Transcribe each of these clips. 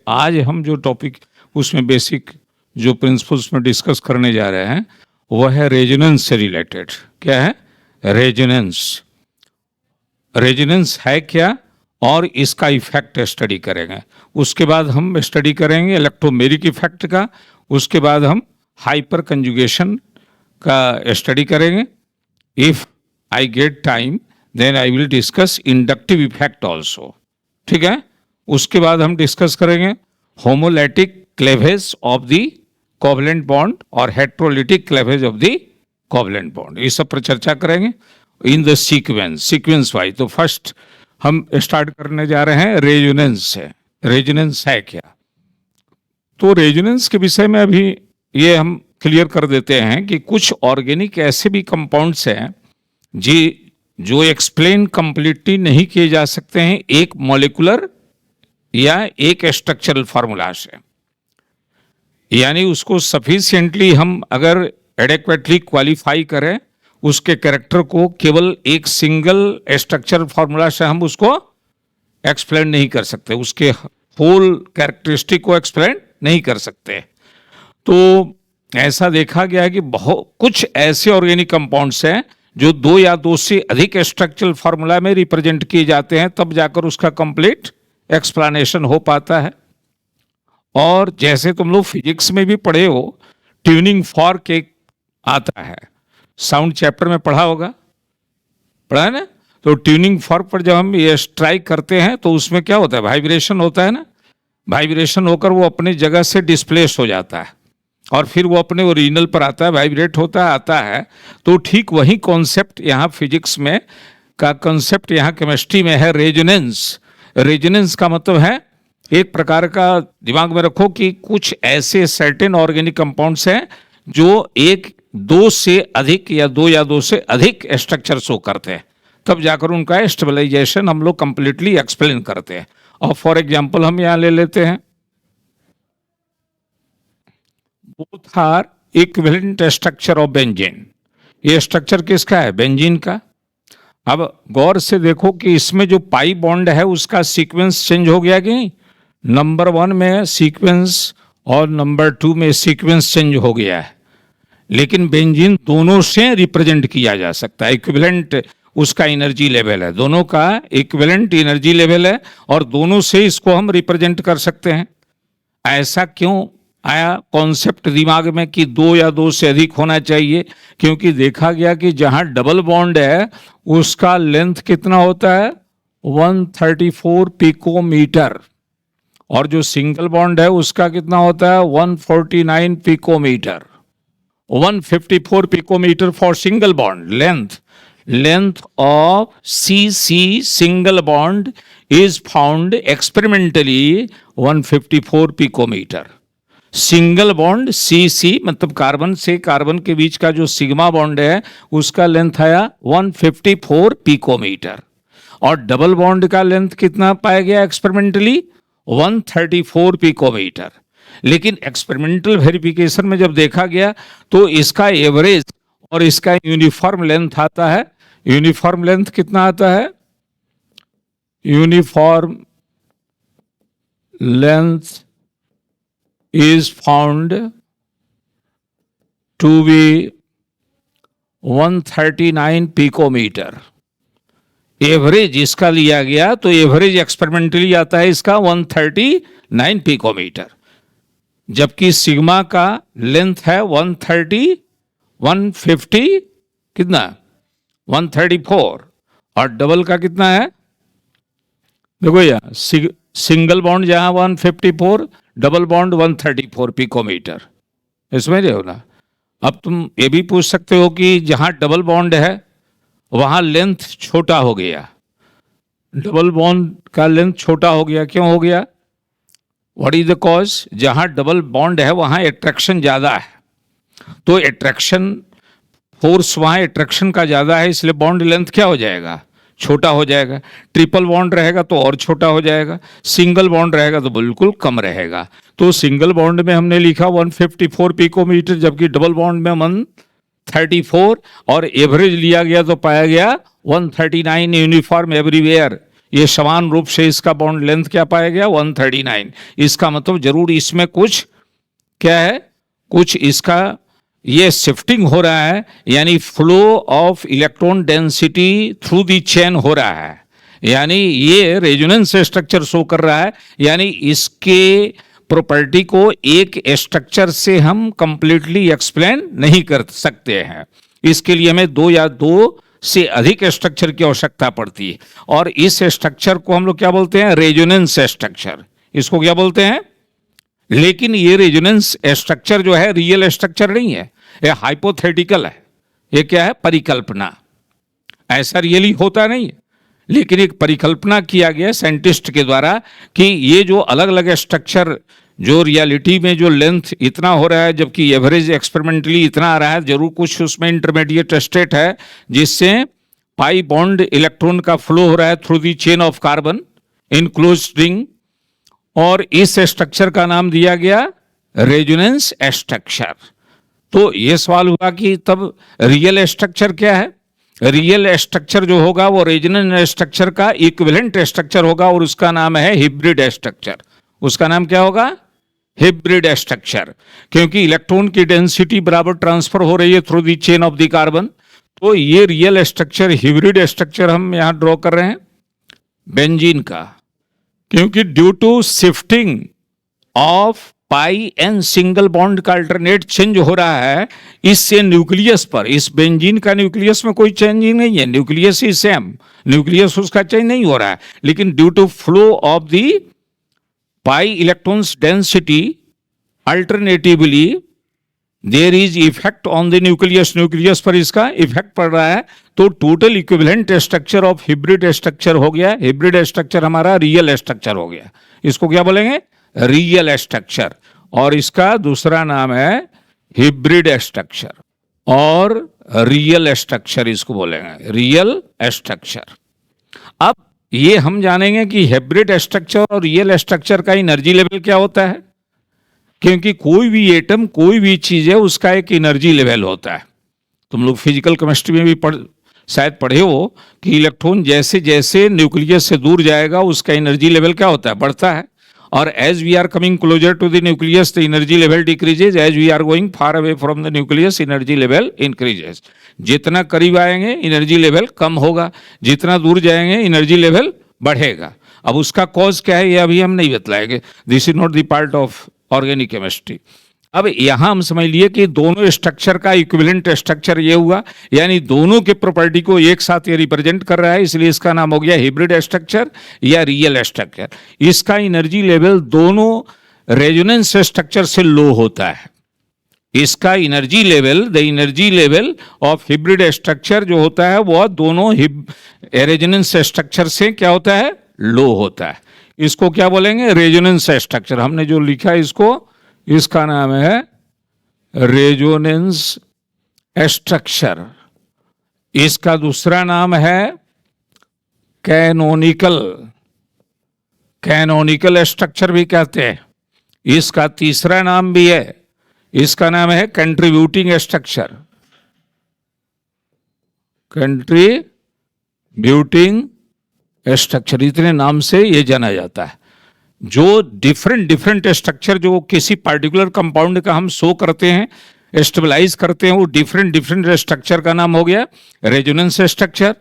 आज हम जो टॉपिक उसमें बेसिक जो प्रिंसिपल्स में डिस्कस करने जा रहे हैं वह है रेजोनेंस से रिलेटेड। क्या है? रेजोनेंस। रेजोनेंस है क्या और इसका इफेक्ट स्टडी करेंगे। उसके बाद हम स्टडी करेंगे इलेक्ट्रोमेरिक इफेक्ट का। उसके बाद हम हाइपर कंजुगेशन का स्टडी करेंगे। If I get time then I will discuss inductive effect also. ठीक है। उसके बाद हम डिस्कस करेंगे homolytic cleavage of the covalent bond और heterolytic cleavage of the covalent bond. इस सब पर चर्चा करेंगे इन द सीक्वेंस वाइज। तो फर्स्ट हम स्टार्ट करने जा रहे हैं रेजोनेंस से। रेजोनेंस है क्या? तो रेजोनेंस के विषय में अभी ये हम क्लियर कर देते हैं कि कुछ ऑर्गेनिक ऐसे भी कंपाउंड्स हैं जी जो एक्सप्लेन कंप्लीटली नहीं किए जा सकते हैं एक मॉलिक्यूलर या एक स्ट्रक्चरल फार्मूला से। यानी उसको सफिशिएंटली हम अगर एडेक्वेटली क्वालिफाई करें उसके कैरेक्टर को केवल एक सिंगल स्ट्रक्चरल फार्मूला से हम उसको एक्सप्लेन नहीं कर सकते, उसके होल कैरेक्टरिस्टिक को एक्सप्लेन नहीं कर सकते। तो ऐसा देखा गया है कि बहुत कुछ ऐसे ऑर्गेनिक कंपाउंड्स हैं जो दो या दो से अधिक स्ट्रक्चरल फार्मूला में रिप्रेजेंट किए जाते हैं, तब जाकर उसका कंप्लीट एक्सप्लेनेशन हो पाता है। और जैसे तुम लोग फिजिक्स में भी पढ़े हो, ट्यूनिंग फॉर्क एक आता है, साउंड चैप्टर में पढ़ा होगा, पढ़ा है ना। तो ट्यूनिंग फॉर्क पर जब हम ये स्ट्राइक करते हैं तो उसमें क्या होता है? वाइब्रेशन होता है ना। वाइब्रेशन होकर वो अपने जगह से डिस्प्लेस हो जाता है और फिर वो अपने ओरिजिनल पर आता है, वाइब्रेट होता है, आता है। तो ठीक वही कॉन्सेप्ट यहाँ फिजिक्स में का कॉन्सेप्ट यहाँ केमिस्ट्री में है, रेजोनेंस। रेजोनेंस का मतलब है एक प्रकार का, दिमाग में रखो कि कुछ ऐसे सर्टेन ऑर्गेनिक कंपाउंड्स हैं जो एक दो से अधिक या दो से अधिक स्ट्रक्चर शो करते हैं, तब जाकर उनका स्टेबलाइजेशन हम लोग कंप्लीटली एक्सप्लेन करते हैं। और फॉर एग्जांपल हम यहाँ ले लेते हैं both are equivalent structure of benzene. ये स्ट्रक्चर किसका है? बेंजीन का। अब गौर से देखो कि इसमें जो पाई बॉन्ड है उसका सीक्वेंस चेंज हो गया कि नहीं? नंबर 1 में सीक्वेंस और नंबर 2 में सीक्वेंस चेंज हो गया है, लेकिन बेंजीन दोनों से रिप्रेजेंट किया जा सकता है। इक्विवेलेंट उसका एनर्जी लेवल है, दोनों का इक्विवेलेंट एनर्जी लेवल है और दोनों से इसको हम रिप्रेजेंट कर सकते हैं। ऐसा क्यों आया कॉन्सेप्ट दिमाग में कि दो या दो से अधिक होना चाहिए? क्योंकि देखा गया कि जहां डबल बॉन्ड है उसका लेंथ कितना होता है? 134 पिकोमीटर, और जो सिंगल बॉन्ड है उसका कितना होता है? 149 picometre. 154 picometer for single bond length. Length of CC single bond is found experimentally 154 picometer. Single bond CC मतलब कार्बन से कार्बन के बीच का जो सिग्मा बॉन्ड है उसका लेंथ आया 154 पिकोमीटर, और डबल बॉन्ड का लेंथ कितना पाया गया एक्सपेरिमेंटली? 134 पिकोमीटर। लेकिन एक्सपेरिमेंटल वेरिफिकेशन में जब देखा गया तो इसका एवरेज और इसका यूनिफॉर्म लेंथ आता है। यूनिफॉर्म लेंथ कितना आता है? Uniform length is found to be 139 picometer। Average इसका लिया गया तो एवरेज एक्सपेरिमेंटली आता है इसका 139 पिकोमीटर, जबकि सिग्मा का लेंथ है 150 कितना? 134। और डबल का कितना है? देखो यार, सिंगल बॉन्ड जहां 154, डबल बॉन्ड 134 पिकोमीटर। इसमें जो ना, अब तुम ये भी पूछ सकते हो कि जहां डबल बॉन्ड है वहां लेंथ छोटा हो गया। डबल बॉन्ड का लेंथ छोटा हो गया, क्यों हो गया? What is the cause? जहां डबल बॉन्ड है वहां एट्रैक्शन ज्यादा है, तो एट्रैक्शन फोर्स वहां एट्रैक्शन का ज्यादा है, इसलिए बॉन्ड लेंथ क्या हो जाएगा? छोटा हो जाएगा। ट्रिपल बॉन्ड रहेगा तो और छोटा हो जाएगा, सिंगल बॉन्ड रहेगा तो बिल्कुल कम रहेगा। तो सिंगल बॉन्ड में हमने लिखा 154 पिकोमीटर, जबकि डबल बॉन्ड में 134, और एवरेज लिया गया तो पाया गया 139 यूनिफॉर्म एवरीवेयर। ये समान रूप से इसका बॉन्ड लेंथ क्या पाया गया 139। इसका मतलब जरूर इसमें कुछ क्या है, कुछ इसका ये शिफ्टिंग हो रहा है, यानी flow of electron density through the chain हो रहा है, यानी ये रेजोनेंस स्ट्रक्चर शो कर रहा है। यानी इसके प्रॉपर्टी को एक स्ट्रक्चर से हम कंप्लीटली एक्सप्लेन नहीं कर सकते हैं। इसके लिए हमें दो या दो से अधिक स्ट्रक्चर की आवश्यकता पड़ती है, और इस स्ट्रक्चर को हम लोग क्या बोलते हैं, रेजोनेंस स्ट्रक्चर। इसको क्या बोलते हैं? लेकिन ये रेजोनेंस स्ट्रक्चर जो है रियल स्ट्रक्चर नहीं है, ये हाइपोथेटिकल है। ये क्या है? परिकल्पना। ऐसा रियली होता नहीं है, लेकिन एक परिकल्पना किया गया साइंटिस्ट के द्वारा कि ये जो अलग अलग स्ट्रक्चर जो रियलिटी में जो लेंथ इतना हो रहा है, जबकि एवरेज एक्सपेरिमेंटली इतना आ रहा है, जरूर कुछ उसमें इंटरमीडिएट स्टेट है जिससे पाई बॉन्ड इलेक्ट्रॉन का फ्लो हो रहा है through the chain of carbon in close ring, और इस स्ट्रक्चर का नाम दिया गया रेजोनेंस स्ट्रक्चर। तो ये सवाल हुआ कि तब रियल स्ट्रक्चर क्या है? रियल स्ट्रक्चर जो होगा वो रेजोनेंस स्ट्रक्चर का इक्विवेलेंट स्ट्रक्चर होगा, और उसका नाम है हिब्रिड स्ट्रक्चर। उसका नाम क्या होगा? हिब्रिड स्ट्रक्चर, क्योंकि इलेक्ट्रॉन की डेंसिटी बराबर ट्रांसफर हो रही है through the chain of the carbon. तो ये रियल स्ट्रक्चर, हिब्रिड स्ट्रक्चर हम यहां ड्रॉ कर रहे हैं बेंजीन का, क्योंकि due to shifting of pi and single bond का अल्टरनेट चेंज हो रहा है, इससे न्यूक्लियस पर, इस बेंजीन का न्यूक्लियस में कोई चेंजिंग नहीं है, न्यूक्लियस ही सेम, न्यूक्लियस उसका चेंज नहीं हो रहा है, लेकिन due to flow of the pi electrons density alternatively there is effect on the nucleus, nucleus पर इसका इफेक्ट पड़ रहा है। तो total equivalent structure of hybrid structure हो गया, हिब्रिड स्ट्रक्चर हमारा रियल स्ट्रक्चर हो गया। इसको क्या बोलेंगे? रियल स्ट्रक्चर, और इसका दूसरा नाम है हिब्रिड स्ट्रक्चर, और रियल स्ट्रक्चर इसको बोलेंगे, रियल स्ट्रक्चर। अब ये हम जानेंगे कि हाइब्रिड स्ट्रक्चर और रियल स्ट्रक्चर का एनर्जी लेवल क्या होता है, क्योंकि कोई भी एटम, कोई भी चीज है, उसका एक एनर्जी लेवल होता है। तुम लोग फिजिकल केमिस्ट्री में भी शायद पढ़े हो कि इलेक्ट्रॉन जैसे जैसे न्यूक्लियस से दूर जाएगा उसका एनर्जी लेवल क्या होता है? बढ़ता है, और as we are coming closer to the nucleus the energy level decreases, as we are going far away from the nucleus energy level increases. जितना करीब आएंगे एनर्जी लेवल कम होगा, जितना दूर जाएंगे एनर्जी लेवल बढ़ेगा। अब उसका कॉज क्या है ये अभी हम नहीं बतलाएंगे, this is not the part of organic chemistry. अब यहां हम समझ लिए कि दोनों स्ट्रक्चर का इक्विवेलेंट स्ट्रक्चर ये हुआ, यानी दोनों के प्रॉपर्टी को एक साथ ये रिप्रेजेंट कर रहा है, इसलिए इसका नाम हो गया हिब्रिड स्ट्रक्चर या रियल स्ट्रक्चर। इसका एनर्जी लेवल दोनों रेजोनेंस स्ट्रक्चर से लो होता है। इसका energy level, the energy level of hybrid structure जो होता है वह दोनों रेजोनेंस स्ट्रक्चर से क्या होता है? लो होता है। इसको क्या बोलेंगे? Resonance structure. हमने जो लिखा है इसका नाम है रेजोनेंस स्ट्रक्चर। इसका दूसरा नाम है कैनोनिकल, कैनोनिकल स्ट्रक्चर भी कहते हैं। इसका तीसरा नाम भी है, इसका नाम है कंट्रीब्यूटिंग स्ट्रक्चर, कंट्रीब्यूटिंग स्ट्रक्चर, इतने नाम से ये जाना जाता है। जो डिफरेंट स्ट्रक्चर जो किसी पार्टिकुलर कंपाउंड का हम शो करते हैं, स्टेबलाइज करते हैं, वो डिफरेंट स्ट्रक्चर का नाम हो गया रेजोनेंस स्ट्रक्चर।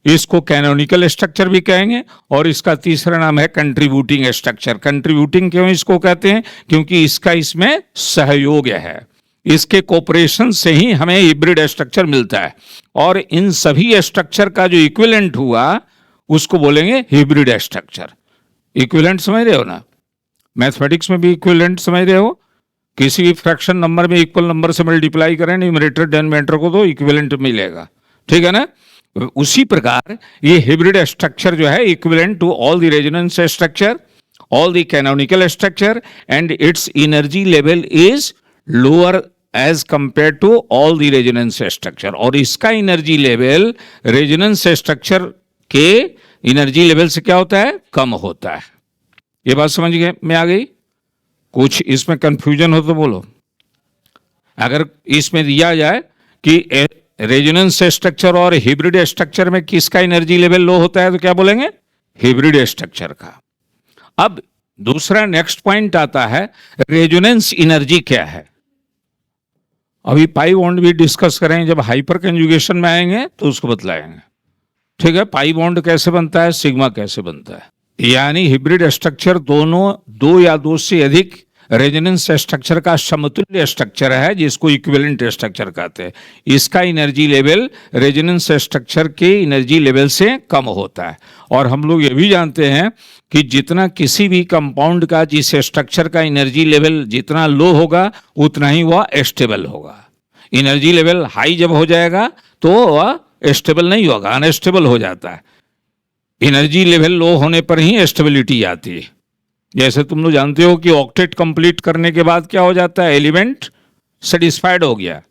इसको कैनोनिकल स्ट्रक्चर भी कहेंगे, और इसका तीसरा नाम है कंट्रीब्यूटिंग स्ट्रक्चर। कंट्रीब्यूटिंग क्यों इसको कहते हैं? क्योंकि इसका इसमें सहयोग है, इसके कोऑपरेशन से ही हमें हिब्रिड स्ट्रक्चर मिलता है। और इन सभी स्ट्रक्चर का जो इक्विवेलेंट हुआ उसको बोलेंगे हिब्रिड स्ट्रक्चर। इक्विवेलेंट समझ रहे हो ना? मैथमेटिक्स में भी इक्विवेलेंट समझ रहे हो? किसी भी फ्रैक्शन नंबर में इक्वल नंबर से मल्टीप्लाई करें न्यूमरेटर डिनोमिनेटर को तो इक्विवेलेंट मिलेगा, ठीक है ना? उसी प्रकार ये हिब्रिड स्ट्रक्चर जो है equivalent to all the resonance structure, all the canonical structure, and its energy level is lower as compare to all the resonance structure. और इसका एनर्जी लेवल रेजोनेंस स्ट्रक्चर के एनर्जी लेवल से क्या होता है? कम होता है। ये बात समझ गए में आ गई? कुछ इसमें कंफ्यूजन हो तो बोलो। अगर इसमें दिया जाए कि रेजोनेंस स्ट्रक्चर और हिब्रिड स्ट्रक्चर में किसका एनर्जी लेवल लो होता है तो क्या बोलेंगे? हिब्रिड स्ट्रक्चर का। अब दूसरा नेक्स्ट पॉइंट आता है रेजोनेंस एनर्जी क्या है। अभी पाई बॉन्ड भी डिस्कस करेंगे, जब हाइपर कंजुगेशन में आएंगे तो उसको बतलाएंगे। ठीक है, पाई बॉन्ड कैसे बनता है, सिग्मा कैसे बनता है, यानी हिब्रिड स्ट्रक्चर दोनों दो या दो से अधिक रेजोनेंस स्ट्रक्चर का समतुल्य स्ट्रक्चर है, जिसको इक्विवेलेंट स्ट्रक्चर कहते हैं। इसका एनर्जी लेवल रेजोनेंस स्ट्रक्चर के एनर्जी लेवल से कम होता है। और हम लोग ये भी जानते हैं कि जितना किसी भी कंपाउंड का जिस स्ट्रक्चर का एनर्जी लेवल जितना लो होगा उतना ही वह स्टेबल होगा। एनर्जी लेवल हाई जब हो जाएगा तो वह स्टेबल नहीं होगा, अनस्टेबल हो जाता है। एनर्जी लेवल लो होने पर ही स्टेबिलिटी आती है। जैसे तुम लोग जानते हो कि ऑक्टेट कंप्लीट करने के बाद क्या हो जाता है, एलिमेंट सेटिस्फाइड हो गया।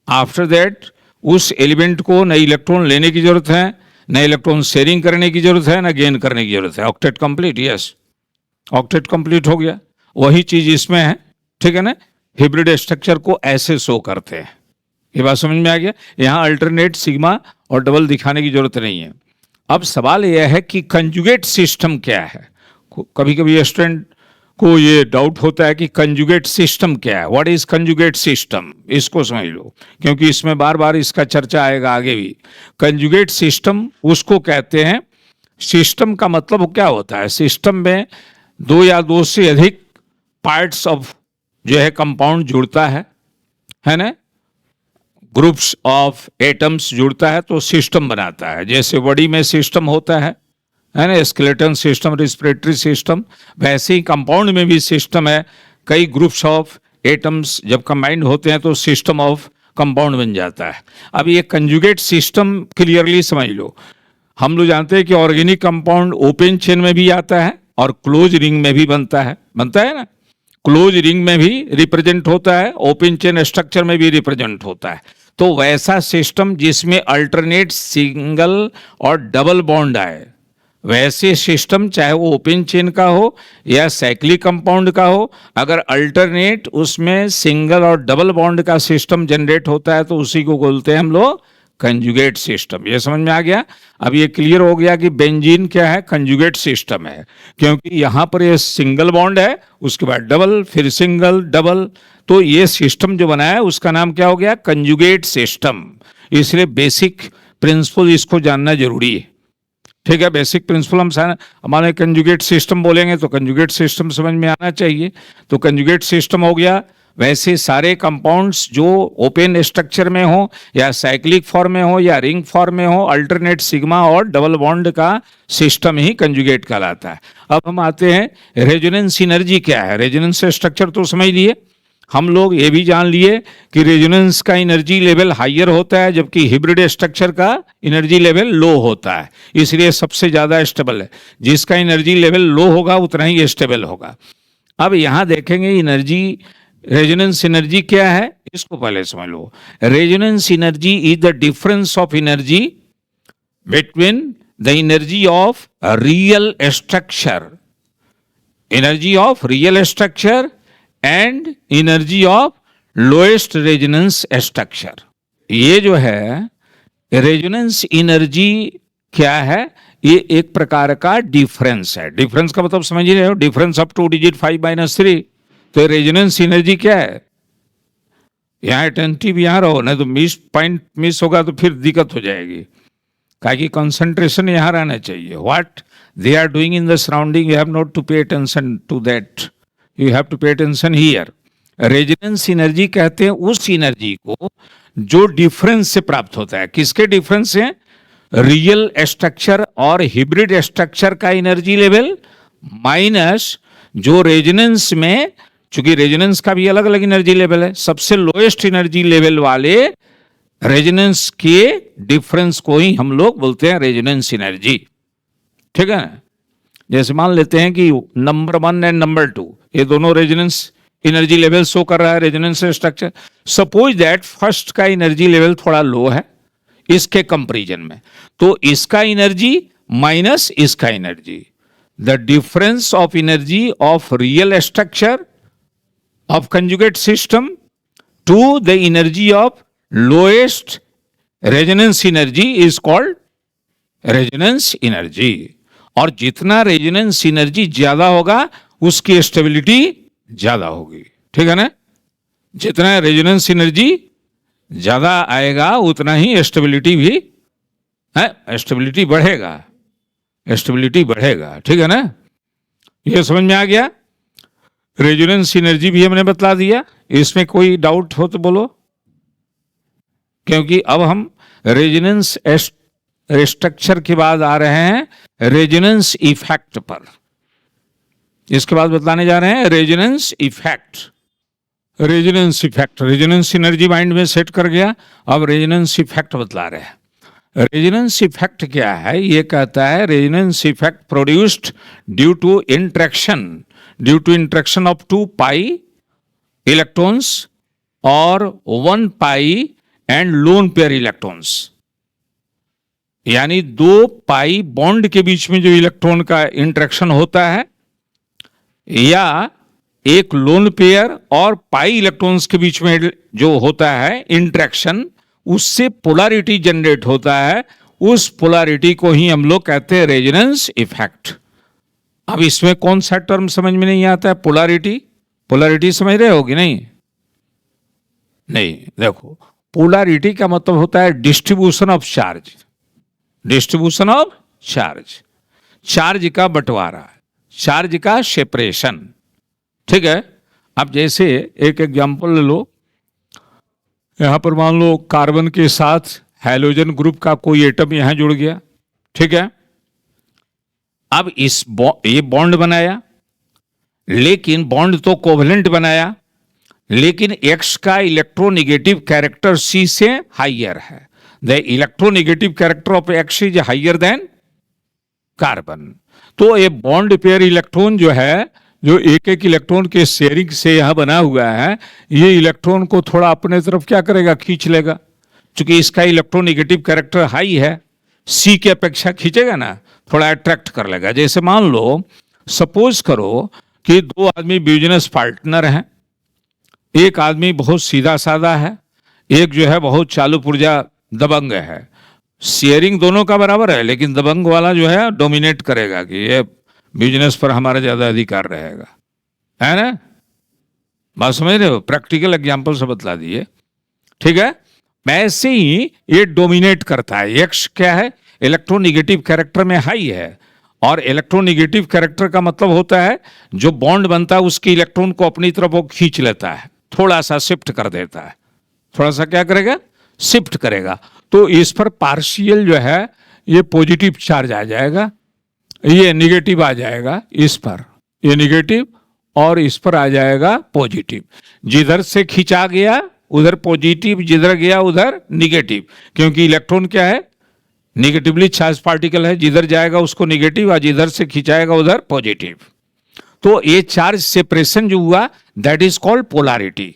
आफ्टर दैट उस एलिमेंट को न इलेक्ट्रॉन लेने की जरूरत है, न इलेक्ट्रॉन शेयरिंग करने की जरूरत है, न गेन करने की जरूरत है। Octet complete, yes, octet complete हो गया। वही चीज इसमें है, ठीक है ना। हिब्रिड स्ट्रक्चर को ऐसे शो करते हैं। ये बात समझ में आ गया। यहाँ अल्टरनेट, सिग्मा और डबल दिखाने की जरूरत नहीं है। अब सवाल यह है कि कंजुगेट सिस्टम क्या है। कभी कभी स्टूडेंट को ये डाउट होता है कि कंजुगेट सिस्टम क्या है, व्हाट इज कंजुगेट सिस्टम, इसको समझ लो, क्योंकि इसमें बार बार इसका चर्चा आएगा आगे भी। कंजुगेट सिस्टम उसको कहते हैं, सिस्टम का मतलब क्या होता है, सिस्टम में दो या दो से अधिक पार्ट्स ऑफ जो है कंपाउंड जुड़ता है ना, ग्रुप्स ऑफ एटम्स जुड़ता है तो सिस्टम बनाता है। जैसे बॉडी में सिस्टम होता है ना, स्केलेटन सिस्टम, रिस्पिरेटरी सिस्टम, वैसे ही कंपाउंड में भी सिस्टम है। कई ग्रुप्स ऑफ एटम्स जब कंबाइंड होते हैं तो सिस्टम ऑफ कंपाउंड बन जाता है। अब ये कंजुगेट सिस्टम क्लियरली समझ लो। हम लोग जानते हैं कि ऑर्गेनिक कंपाउंड ओपन चेन में भी आता है और क्लोज रिंग में भी बनता है ना। क्लोज रिंग में भी रिप्रेजेंट होता है, ओपन चेन स्ट्रक्चर में भी रिप्रेजेंट होता है। तो वैसा सिस्टम जिसमें अल्टरनेट सिंगल और डबल बॉन्ड आए, वैसे सिस्टम चाहे वो ओपन चेन का हो या साइक्लिक कंपाउंड का हो, अगर अल्टरनेट उसमें सिंगल और डबल बॉन्ड का सिस्टम जनरेट होता है तो उसी को बोलते हैं हम लोग कंजुगेट सिस्टम। ये समझ में आ गया। अब ये क्लियर हो गया कि बेंजीन क्या है, कंजुगेट सिस्टम है, क्योंकि यहाँ पर ये सिंगल बॉन्ड है, उसके बाद डबल, फिर सिंगल, डबल, तो ये सिस्टम जो बना है उसका नाम क्या हो गया, कंजुगेट सिस्टम। इसलिए बेसिक प्रिंसिपल इसको जानना जरूरी है। ठीक है, बेसिक प्रिंसिपल हम हमारे कंजुगेट सिस्टम बोलेंगे तो कंजुगेट सिस्टम समझ में आना चाहिए। तो कंजुगेट सिस्टम हो गया, वैसे सारे कंपाउंड्स जो ओपन स्ट्रक्चर में हो या साइक्लिक फॉर्म में हो या रिंग फॉर्म में हो, अल्टरनेट सिग्मा और डबल बॉन्ड का सिस्टम ही कंजुगेट कहलाता है। अब हम आते हैं रेजोनेंस एनर्जी क्या है। रेजोनेंस स्ट्रक्चर तो समझ लिए हम लोग, ये भी जान लिए कि रेजोनेंस का एनर्जी लेवल हायर होता है जबकि हिब्रिड स्ट्रक्चर का एनर्जी लेवल लो होता है, इसलिए सबसे ज्यादा स्टेबल है। जिसका एनर्जी लेवल लो होगा उतना ही स्टेबल होगा। अब यहां देखेंगे एनर्जी, रेजोनेंस एनर्जी क्या है, इसको पहले समझ लो। Resonance energy is the difference of energy between the energy of real structure, energy of real structure and energy of lowest resonance structure. ये जो है रेजोनेंस एनर्जी क्या है, ये एक प्रकार का डिफरेंस है। डिफरेंस का मतलब समझ रहे हो, डिफरेंस अप टू डिजिट 5-3। तो रेजोनेंस एनर्जी क्या है, यहाँ अटेंटिव यहाँ रहो, नहीं तो पॉइंट मिस होगा तो फिर दिक्कत हो जाएगी। ताकि कंसंट्रेशन यहाँ रहना चाहिए। What they are doing in the surrounding, you have not to pay attention to that, you have to pay attention here. Resonance energy कहते हैं उस एनर्जी को जो डिफरेंस से प्राप्त होता है। किसके डिफरेंस से, रियल स्ट्रक्चर और हिब्रिड स्ट्रक्चर का एनर्जी लेवल माइनस जो रेजोनेंस में, चूंकि रेजोनेंस का भी अलग अलग एनर्जी लेवल है, सबसे लोएस्ट एनर्जी लेवल वाले रेजोनेंस के डिफरेंस को ही हम लोग बोलते हैं रेजोनेंस एनर्जी। ठीक है ना। जैसे मान लेते हैं कि नंबर 1 एंड नंबर 2 ये दोनों रेजोनेंस एनर्जी लेवल शो कर रहा है, resonance structure. Suppose that first का एनर्जी लेवल थोड़ा लो है इसके कंपैरिजन में, तो इसका एनर्जी माइनस इसका energy, the difference of energy of real structure of conjugate system to the energy of lowest resonance energy is called resonance energy। और जितना रेजोनेंस एनर्जी ज्यादा होगा उसकी स्टेबिलिटी ज्यादा होगी, ठीक है ना। जितना रेजोनेंस एनर्जी ज्यादा आएगा उतना ही स्टेबिलिटी भी है, स्टेबिलिटी बढ़ेगा, स्टेबिलिटी बढ़ेगा, ठीक है ना। ये समझ में आ गया। रेजोनेंस एनर्जी भी हमने बतला दिया, इसमें कोई डाउट हो तो बोलो, क्योंकि अब हम रेजोनेंस स्ट्रक्चर के बाद आ रहे हैं रेजोनेंस इफेक्ट पर। इसके बाद बतलाने जा रहे हैं resonance effect. Resonance effect, resonance energy mind में सेट कर गया, अब रेजोनेंस इफेक्ट बतला रहे हैं। रेजोनेंस इफेक्ट क्या है? ये कहता है resonance effect produced due to interaction of 2 pi electrons और 1 pi and lone pair electrons, यानी 2 पाई बॉन्ड के बीच में जो इलेक्ट्रॉन का इंटरेक्शन होता है, या एक लोन पेयर और पाई इलेक्ट्रॉन्स के बीच में जो होता है इंटरेक्शन, उससे पोलैरिटी जनरेट होता है। उस पोलैरिटी को ही हम लोग कहते हैं रेजोनेंस इफेक्ट। अब इसमें कौन सा टर्म समझ में नहीं आता है? पोलैरिटी। पोलैरिटी समझ रहे हो कि नहीं? नहीं, देखो, पोलैरिटी का मतलब होता है distribution of charge, distribution of charge, charge का बंटवारा, चार्ज का सेपरेशन, ठीक है। अब जैसे एक एग्जांपल ले लो, यहां पर मान लो कार्बन के साथ हैलोजन ग्रुप का कोई एटम यहां जुड़ गया, ठीक है। अब ये बॉन्ड बनाया, लेकिन बॉन्ड तो कोवलेंट बनाया, लेकिन X का इलेक्ट्रोनेगेटिव कैरेक्टर C से हाइयर है। The electronegative character of X is higher than carbon. तो ये बॉन्ड पेयर इलेक्ट्रॉन जो है, जो एक एक इलेक्ट्रॉन के शेयरिंग से यहां बना हुआ है, ये इलेक्ट्रॉन को थोड़ा अपने तरफ क्या करेगा? खींच लेगा। क्योंकि इसका इलेक्ट्रोनेगेटिव कैरेक्टर हाई है, C की अपेक्षा खींचेगा ना, थोड़ा अट्रैक्ट कर लेगा। जैसे मान लो, सपोज करो कि 2 आदमी बिजनेस पार्टनर हैं, एक आदमी बहुत सीधा साधा है, एक जो है बहुत चालू पुर्जा दबंग है। शेयरिंग दोनों का बराबर है, लेकिन दबंग वाला जो है डोमिनेट करेगा कि ये बिजनेस पर हमारा ज्यादा अधिकार रहेगा, है ना। बात समझ रहे हो? प्रैक्टिकल एग्जांपल से बतला दिए, ठीक है। ऐसे ही ये डोमिनेट करता है। एक्स क्या है? इलेक्ट्रोनेगेटिव कैरेक्टर में हाई है, और इलेक्ट्रोनेगेटिव कैरेक्टर का मतलब होता है जो बॉन्ड बनता है उसके इलेक्ट्रॉन को अपनी तरफ वो खींच लेता है, थोड़ा सा शिफ्ट कर देता है, थोड़ा सा क्या करेगा? शिफ्ट करेगा। तो इस पर पार्शियल जो है ये पॉजिटिव चार्ज आ जाएगा, ये निगेटिव आ जाएगा, इस पर ये निगेटिव और इस पर आ जाएगा पॉजिटिव। जिधर से खींचा गया उधर पॉजिटिव, जिधर गया उधर निगेटिव, क्योंकि इलेक्ट्रॉन क्या है? निगेटिवली चार्ज पार्टिकल है, जिधर जाएगा उसको निगेटिव और जिधर से खींचाएगा उधर पॉजिटिव। तो ये चार्ज सेपरेशन जो हुआ, दैट इज कॉल्ड पोलैरिटी।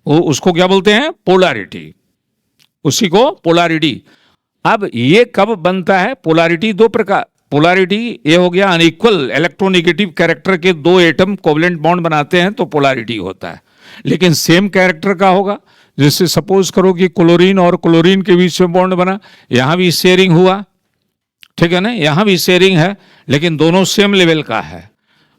वो उसको क्या बोलते हैं? पोलैरिटी, उसी को पोलैरिटी। अब ये कब बनता है? पोलैरिटी 2 प्रकार। पोलैरिटी ये हो गया अनइक्वल इलेक्ट्रोनेगेटिव कैरेक्टर के 2 एटम कोवलेंट बॉन्ड बनाते हैं तो पोलैरिटी होता है। लेकिन सेम कैरेक्टर का होगा, जैसे सपोज करो कि क्लोरीन और क्लोरीन के बीच में बॉन्ड बना, यहां भी शेयरिंग हुआ, ठीक है ना, यहां भी शेयरिंग है, लेकिन दोनों सेम लेवल का है।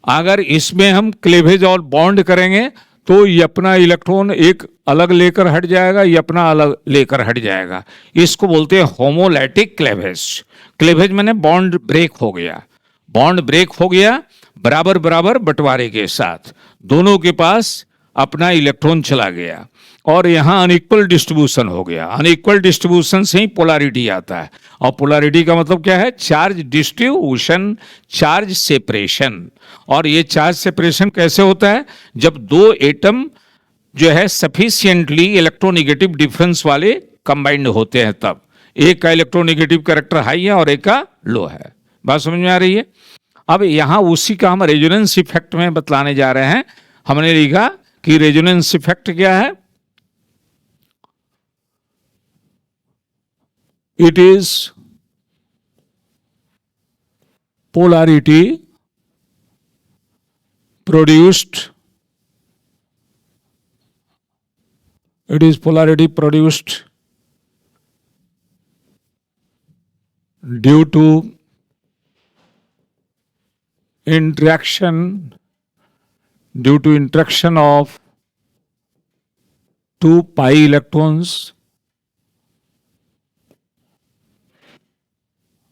अगर इसमें हम क्लेवेज और बॉन्ड करेंगे तो ये अपना इलेक्ट्रॉन एक अलग लेकर हट जाएगा, ये अपना अलग लेकर हट जाएगा। इसको बोलते हैं होमोलैटिक क्लेवेज। क्लेवेज माने बॉन्ड ब्रेक हो गया, बॉन्ड ब्रेक हो गया बराबर बराबर बंटवारे के साथ, दोनों के पास अपना इलेक्ट्रॉन चला गया और यहां अनइक्वल डिस्ट्रीब्यूशन हो गया। अनइक्वल डिस्ट्रीब्यूशन से ही पोलैरिटी आता है, और पोलैरिटी का मतलब क्या है? Charge distribution, charge separation. और ये चार्ज सेपरेशन कैसे होता है? जब 2 एटम जो है सफिशिएंटली इलेक्ट्रोनेगेटिव डिफरेंस वाले कंबाइंड होते हैं, तब एक का इलेक्ट्रोनेगेटिव कैरेक्टर हाई है और एक का लो है। बात समझ में आ रही है? अब यहां उसी का हम रेजोनेंस इफेक्ट में बतलाने जा रहे हैं। हमने लिखा कि रेजोनेंस इफेक्ट क्या है? It is polarity produced. It is polarity produced due to interaction due to interaction of two pi electrons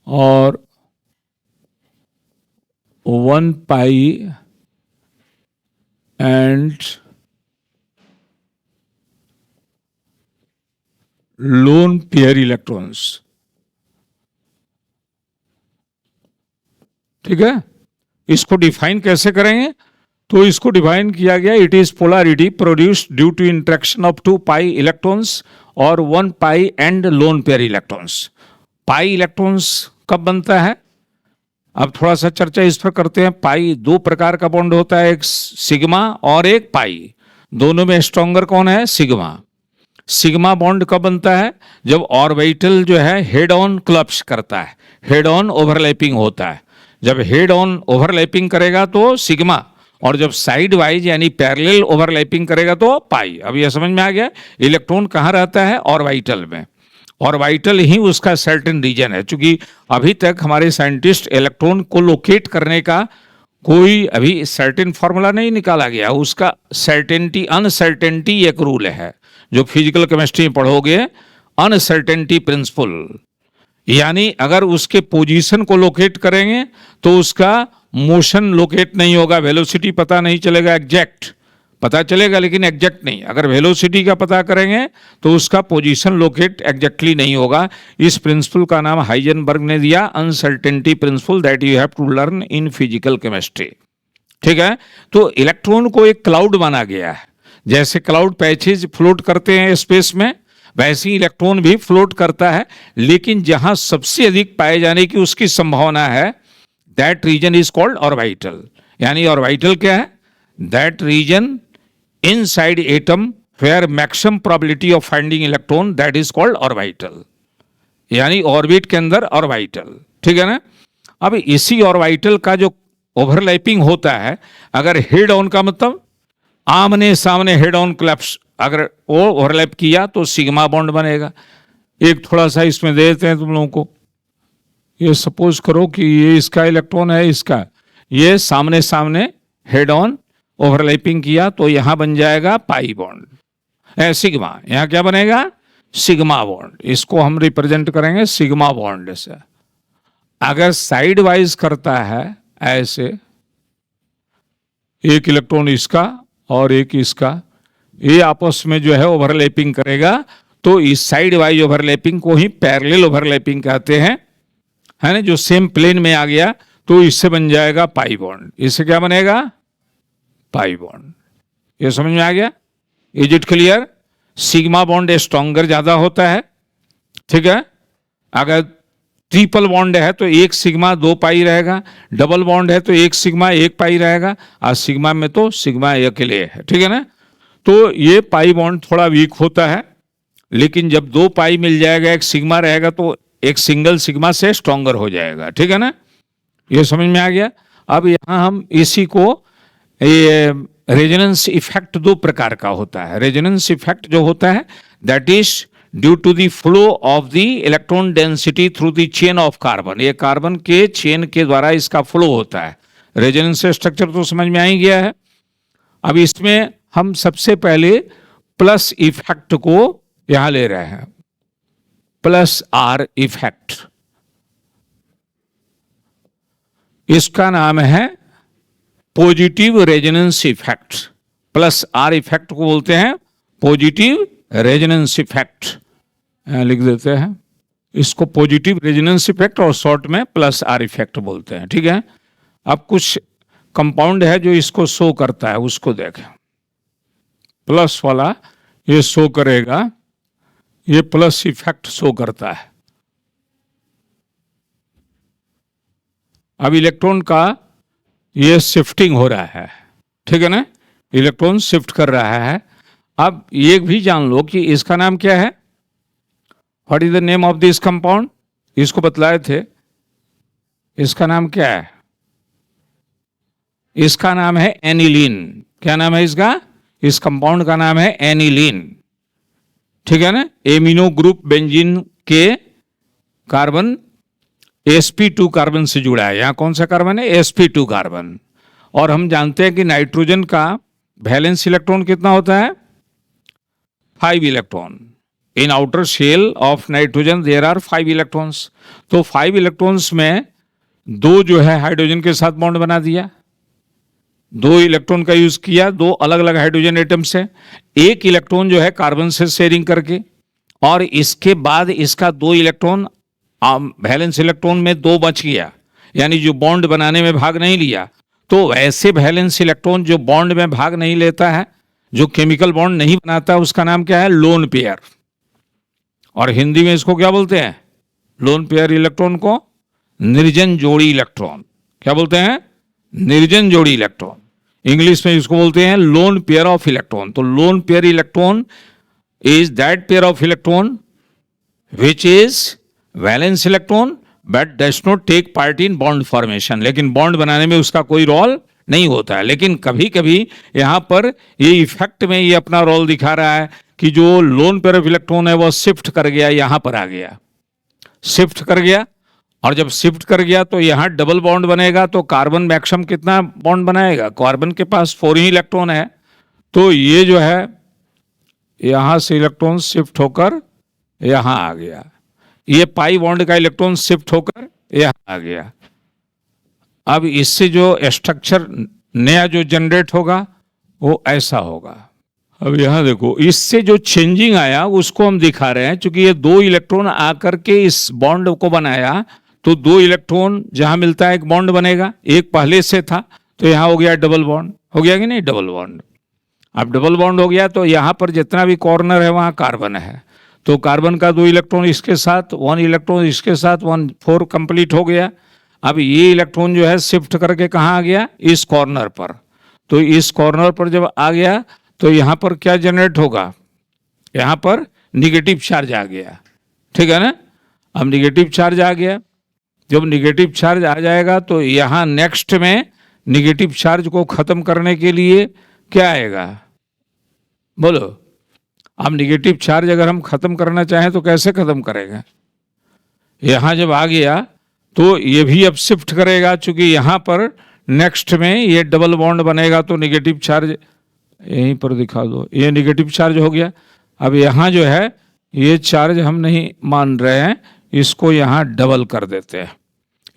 or 1 pi and lone pair electrons. ठीक है, इसको डिफाइन कैसे करेंगे? तो इसको डिफाइन किया गया, it is polarity produced due to interaction of 2 pi electrons और 1 pi and lone pair electrons. Pi electrons कब बनता है? अब थोड़ा सा चर्चा इस पर करते हैं. पाई दो प्रकार का बॉन्ड होता है, एक सिग्मा और एक पाई. दोनों में स्ट्रॉन्गर कौन है? सिग्मा. सिग्मा बॉन्ड कब बनता है? जब ऑर्बिटल जो है हेड ऑन क्लब्स करता है, हेड ऑन ओवरलैपिंग होता है. जब हेड ऑन ओवरलैपिंग करेगा तो सिग्मा, और जब साइड वाइज यानी पैरेलल ओवरलैपिंग करेगा तो पाई. अब यह समझ में आ गया. इलेक्ट्रॉन कहाँ रहता है? ऑर्बिटल में. ऑर्बिटल ही उसका सर्टेन रीजन है. चूंकि अभी तक हमारे साइंटिस्ट इलेक्ट्रॉन को लोकेट करने का कोई अभी सर्टेन फॉर्मूला नहीं निकाला गया. उसका सर्टेनिटी अनसर्टेनिटी एक रूल है जो फिजिकल केमिस्ट्री में पढ़ोगे, अनसर्टेनिटी प्रिंसिपल. यानी अगर उसके पोजीशन को लोकेट करेंगे तो उसका मोशन लोकेट नहीं होगा, वेलोसिटी पता नहीं चलेगा. एग्जैक्ट पता चलेगा लेकिन एग्जैक्ट नहीं. अगर वेलोसिटी का पता करेंगे तो उसका पोजीशन लोकेट एग्जैक्टली नहीं होगा. इस प्रिंसिपल का नाम हाइजेनबर्ग ने दिया, uncertainty principle, that you have to learn in physical chemistry. ठीक है. तो इलेक्ट्रॉन को एक क्लाउड माना गया है. जैसे क्लाउड पैचेज फ्लोट करते हैं स्पेस में, वैसे ही इलेक्ट्रॉन भी फ्लोट करता है. लेकिन जहां सबसे अधिक पाए जाने की उसकी संभावना है, that region is called orbital. यानी ऑर्बिटल क्या है? That region inside atom where maximum probability of finding electron, that is called orbital. यानी ऑर्बिट के अंदर ऑर्बिटल. ठीक है ना. अब इसी ऑर्बिटल का जो ओवरलैपिंग होता है, अगर हेड ऑन का मतलब आमने सामने हेड ऑन क्लैप्स, अगर वो ओवरलैप किया तो सिग्मा बॉन्ड बनेगा. एक थोड़ा सा इसमें दे देते हैं तुम लोगों को. ये सपोज करो कि ये इसका इलेक्ट्रॉन है, इसका, ये सामने सामने हेड ऑन ओवरलैपिंग किया तो यहां बन जाएगा पाई बॉन्ड, सिग्मा. यहां क्या बनेगा? Sigma bond. इसको हम रिप्रेजेंट करेंगे सिग्मा बॉन्ड से. अगर साइड वाइज करता है ऐसे, एक इलेक्ट्रॉन इसका और एक इसका, ये आपस में जो है ओवरलैपिंग करेगा तो इस साइड वाइज ओवरलैपिंग को ही पैरेलल ओवरलैपिंग कहते हैं, है ना. जो सेम प्लेन में आ गया तो इससे बन जाएगा पाई बॉन्ड. इससे क्या बनेगा? Pi bond. ये समझ में आ गया? Is it clear? Sigma bond stronger ज्यादा होता है. ठीक है. अगर ट्रिपल बॉन्ड है तो एक सिग्मा 2 पाई रहेगा, डबल बॉन्ड है तो एक सिग्मा 1 पाई रहेगा, और सिग्मा में तो सिग्मा अकेले है. ठीक है ना. तो ये पाई बॉन्ड थोड़ा वीक होता है, लेकिन जब 2 पाई मिल जाएगा, एक सिग्मा रहेगा तो एक सिंगल सिग्मा से स्ट्रॉन्गर हो जाएगा. ठीक है ना. ये समझ में आ गया. अब यहां हम इसी को, ये रेजोनेंस इफेक्ट दो प्रकार का होता है. रेजोनेंस इफेक्ट जो होता है that is due to the flow of the electron density through the chain of carbon. ये कार्बन के चेन के द्वारा इसका फ्लो होता है. रेजोनेंस स्ट्रक्चर तो समझ में आ ही गया है. अब इसमें हम सबसे पहले प्लस इफेक्ट को यहां ले रहे हैं, प्लस आर इफेक्ट. इसका नाम है positive resonance effect. Plus are effect को बोलते हैं पॉजिटिव रेजोनेंस इफेक्ट. लिख देते हैं इसको पॉजिटिव रेजोनेंस इफेक्ट, और शॉर्ट में प्लस आर इफेक्ट बोलते हैं. ठीक है. अब कुछ कंपाउंड है जो इसको शो करता है, उसको देखें. प्लस वाला ये शो करेगा, ये प्लस इफेक्ट शो करता है. अब इलेक्ट्रॉन का ये शिफ्टिंग हो रहा है. ठीक है ना. इलेक्ट्रॉन शिफ्ट कर रहा है. अब ये भी जान लो कि इसका नाम क्या है. What is the name of this compound? इसको बतलाए थे. इसका नाम क्या है? इसका नाम है एनिलीन. क्या नाम है इसका? इस कंपाउंड का नाम है एनिलीन. ठीक है ना. एमिनो ग्रुप बेंजीन के कार्बन sp2 कार्बन से जुड़ा है। यहाँ कौन सा कार्बन है? sp2 carbon. और हम जानते हैं कि नाइट्रोजन का वैलेंस इलेक्ट्रॉन कितना होता है? 5 electron. In outer shell of nitrogen there are 5 electrons. तो 5 इलेक्ट्रॉन्स में दो जो है हाइड्रोजन के साथ बॉन्ड बना दिया, 2 इलेक्ट्रॉन का यूज किया, 2 अलग अलग हाइड्रोजन एटम से, 1 इलेक्ट्रॉन जो है कार्बन से शेयरिंग करके, और इसके बाद इसका 2 इलेक्ट्रॉन वैलेंस इलेक्ट्रॉन में 2 बच गया, यानी जो बॉन्ड बनाने में भाग नहीं लिया। तो ऐसे वैलेंस इलेक्ट्रॉन जो बॉन्ड में भाग नहीं लेता है, जो केमिकल बॉन्ड नहीं बनाता, उसका नाम क्या है? Lone pair. और हिंदी में इसको क्या बोलते हैं? लोन पेयर इलेक्ट्रॉन को निर्जन जोड़ी इलेक्ट्रॉन। क्या बोलते हैं? निर्जन जोड़ी इलेक्ट्रॉन। इंग्लिश में इसको बोलते हैं लोन पेयर ऑफ इलेक्ट्रॉन। तो lone pair electron is that pair of electron which is valence electron but does not take part in bond formation. लेकिन बॉन्ड बनाने में उसका कोई रोल नहीं होता है। लेकिन कभी कभी यहां पर ये इफेक्ट में ये अपना रोल दिखा रहा है कि जो लोन पेयर ऑफ इलेक्ट्रॉन है वो शिफ्ट कर गया, यहां पर आ गया, शिफ्ट कर गया। और जब शिफ्ट कर गया तो यहां डबल बॉन्ड बनेगा। तो कार्बन मैक्सिमम कितना बॉन्ड बनाएगा? कार्बन के पास 4 ही इलेक्ट्रॉन है। तो ये जो है यहां से इलेक्ट्रॉन शिफ्ट होकर यहां आ गया, ये पाई बॉन्ड का इलेक्ट्रॉन शिफ्ट होकर यहां आ गया। अब इससे जो स्ट्रक्चर नया जो जनरेट होगा वो ऐसा होगा। अब यहां देखो, इससे जो चेंजिंग आया उसको हम दिखा रहे हैं। क्योंकि ये 2 इलेक्ट्रॉन आकर के इस बॉन्ड को बनाया, तो 2 इलेक्ट्रॉन जहां मिलता है एक बॉन्ड बनेगा, एक पहले से था, तो यहां हो गया डबल बॉन्ड। हो गया कि नहीं? Double bond. अब डबल बॉन्ड हो गया तो यहां पर जितना भी कॉर्नर है वहां कार्बन है। तो कार्बन का 2 इलेक्ट्रॉन इसके साथ, 1 इलेक्ट्रॉन इसके साथ, 1 4 कंप्लीट हो गया। अब ये इलेक्ट्रॉन जो है शिफ्ट करके कहाँ आ गया? इस कॉर्नर पर। तो इस कॉर्नर पर जब आ गया तो यहाँ पर क्या जनरेट होगा? यहाँ पर निगेटिव चार्ज आ गया। ठीक है ना? अब निगेटिव चार्ज आ गया। जब निगेटिव चार्ज आ जाएगा तो यहाँ नेक्स्ट में निगेटिव चार्ज को खत्म करने के लिए क्या आएगा? बोलो। अब निगेटिव चार्ज अगर हम खत्म करना चाहें तो कैसे खत्म करेंगे? यहां जब आ गया तो ये भी अब शिफ्ट करेगा। चूंकि यहां पर नेक्स्ट में ये डबल बॉन्ड बनेगा तो निगेटिव चार्ज यहीं पर दिखा दो, ये निगेटिव चार्ज हो गया। अब यहां जो है ये चार्ज हम नहीं मान रहे हैं, इसको यहां डबल कर देते हैं।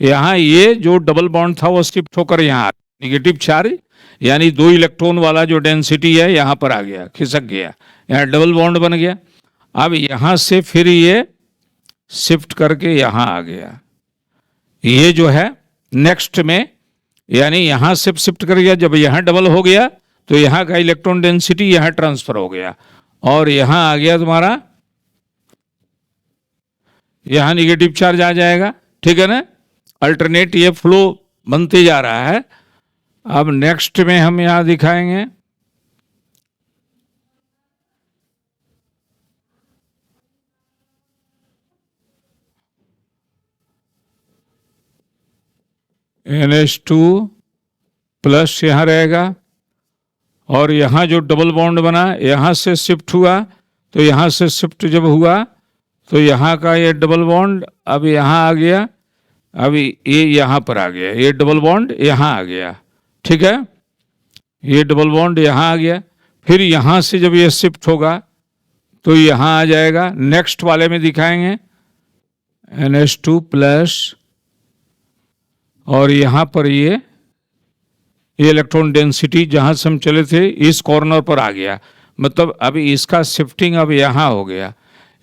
यहां ये जो डबल बॉन्ड था वो शिफ्ट होकर यहां निगेटिव चार्ज, यानी 2 इलेक्ट्रॉन वाला जो डेंसिटी है यहां पर आ गया, खिसक गया, यहाँ डबल बॉन्ड बन गया। अब यहां से फिर ये शिफ्ट करके यहां आ गया। ये जो है नेक्स्ट में, यानी यहां से शिफ्ट कर गया। जब यहां डबल हो गया तो यहां का इलेक्ट्रॉन डेंसिटी यहां ट्रांसफर हो गया और यहां आ गया तुम्हारा, यहां निगेटिव चार्ज आ जाएगा। ठीक है ना? अल्टरनेट ये फ्लो बनते जा रहा है। अब नेक्स्ट में हम यहां दिखाएंगे NH2 प्लस यहां रहेगा और यहां जो डबल बॉन्ड बना यहां से शिफ्ट हुआ, तो यहां से शिफ्ट जब हुआ तो यहां का ये डबल बॉन्ड अब यहां आ गया। अब ये यहां पर आ गया, ये डबल बॉन्ड यहां आ गया। ठीक है? ये डबल बॉन्ड यहां आ गया। फिर यहां से जब ये शिफ्ट होगा तो यहां आ जाएगा। नेक्स्ट वाले में दिखाएंगे NH2 प्लस, और यहां पर ये इलेक्ट्रॉन डेंसिटी जहां से हम चले थे इस कॉर्नर पर आ गया। मतलब अब इसका शिफ्टिंग अब यहां हो गया।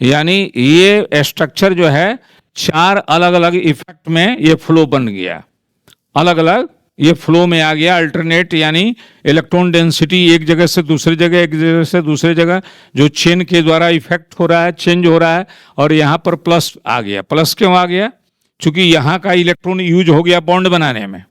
यानी ये स्ट्रक्चर जो है 4 अलग अलग इफेक्ट में ये फ्लो बन गया, अलग अलग ये फ्लो में आ गया। अल्टरनेट, यानी इलेक्ट्रॉन डेंसिटी एक जगह से दूसरी जगह, एक जगह से दूसरी जगह जो चेन के द्वारा इफेक्ट हो रहा है, चेंज हो रहा है। और यहाँ पर प्लस आ गया। प्लस क्यों आ गया? चूंकि यहाँ का इलेक्ट्रॉन यूज हो गया बॉन्ड बनाने में,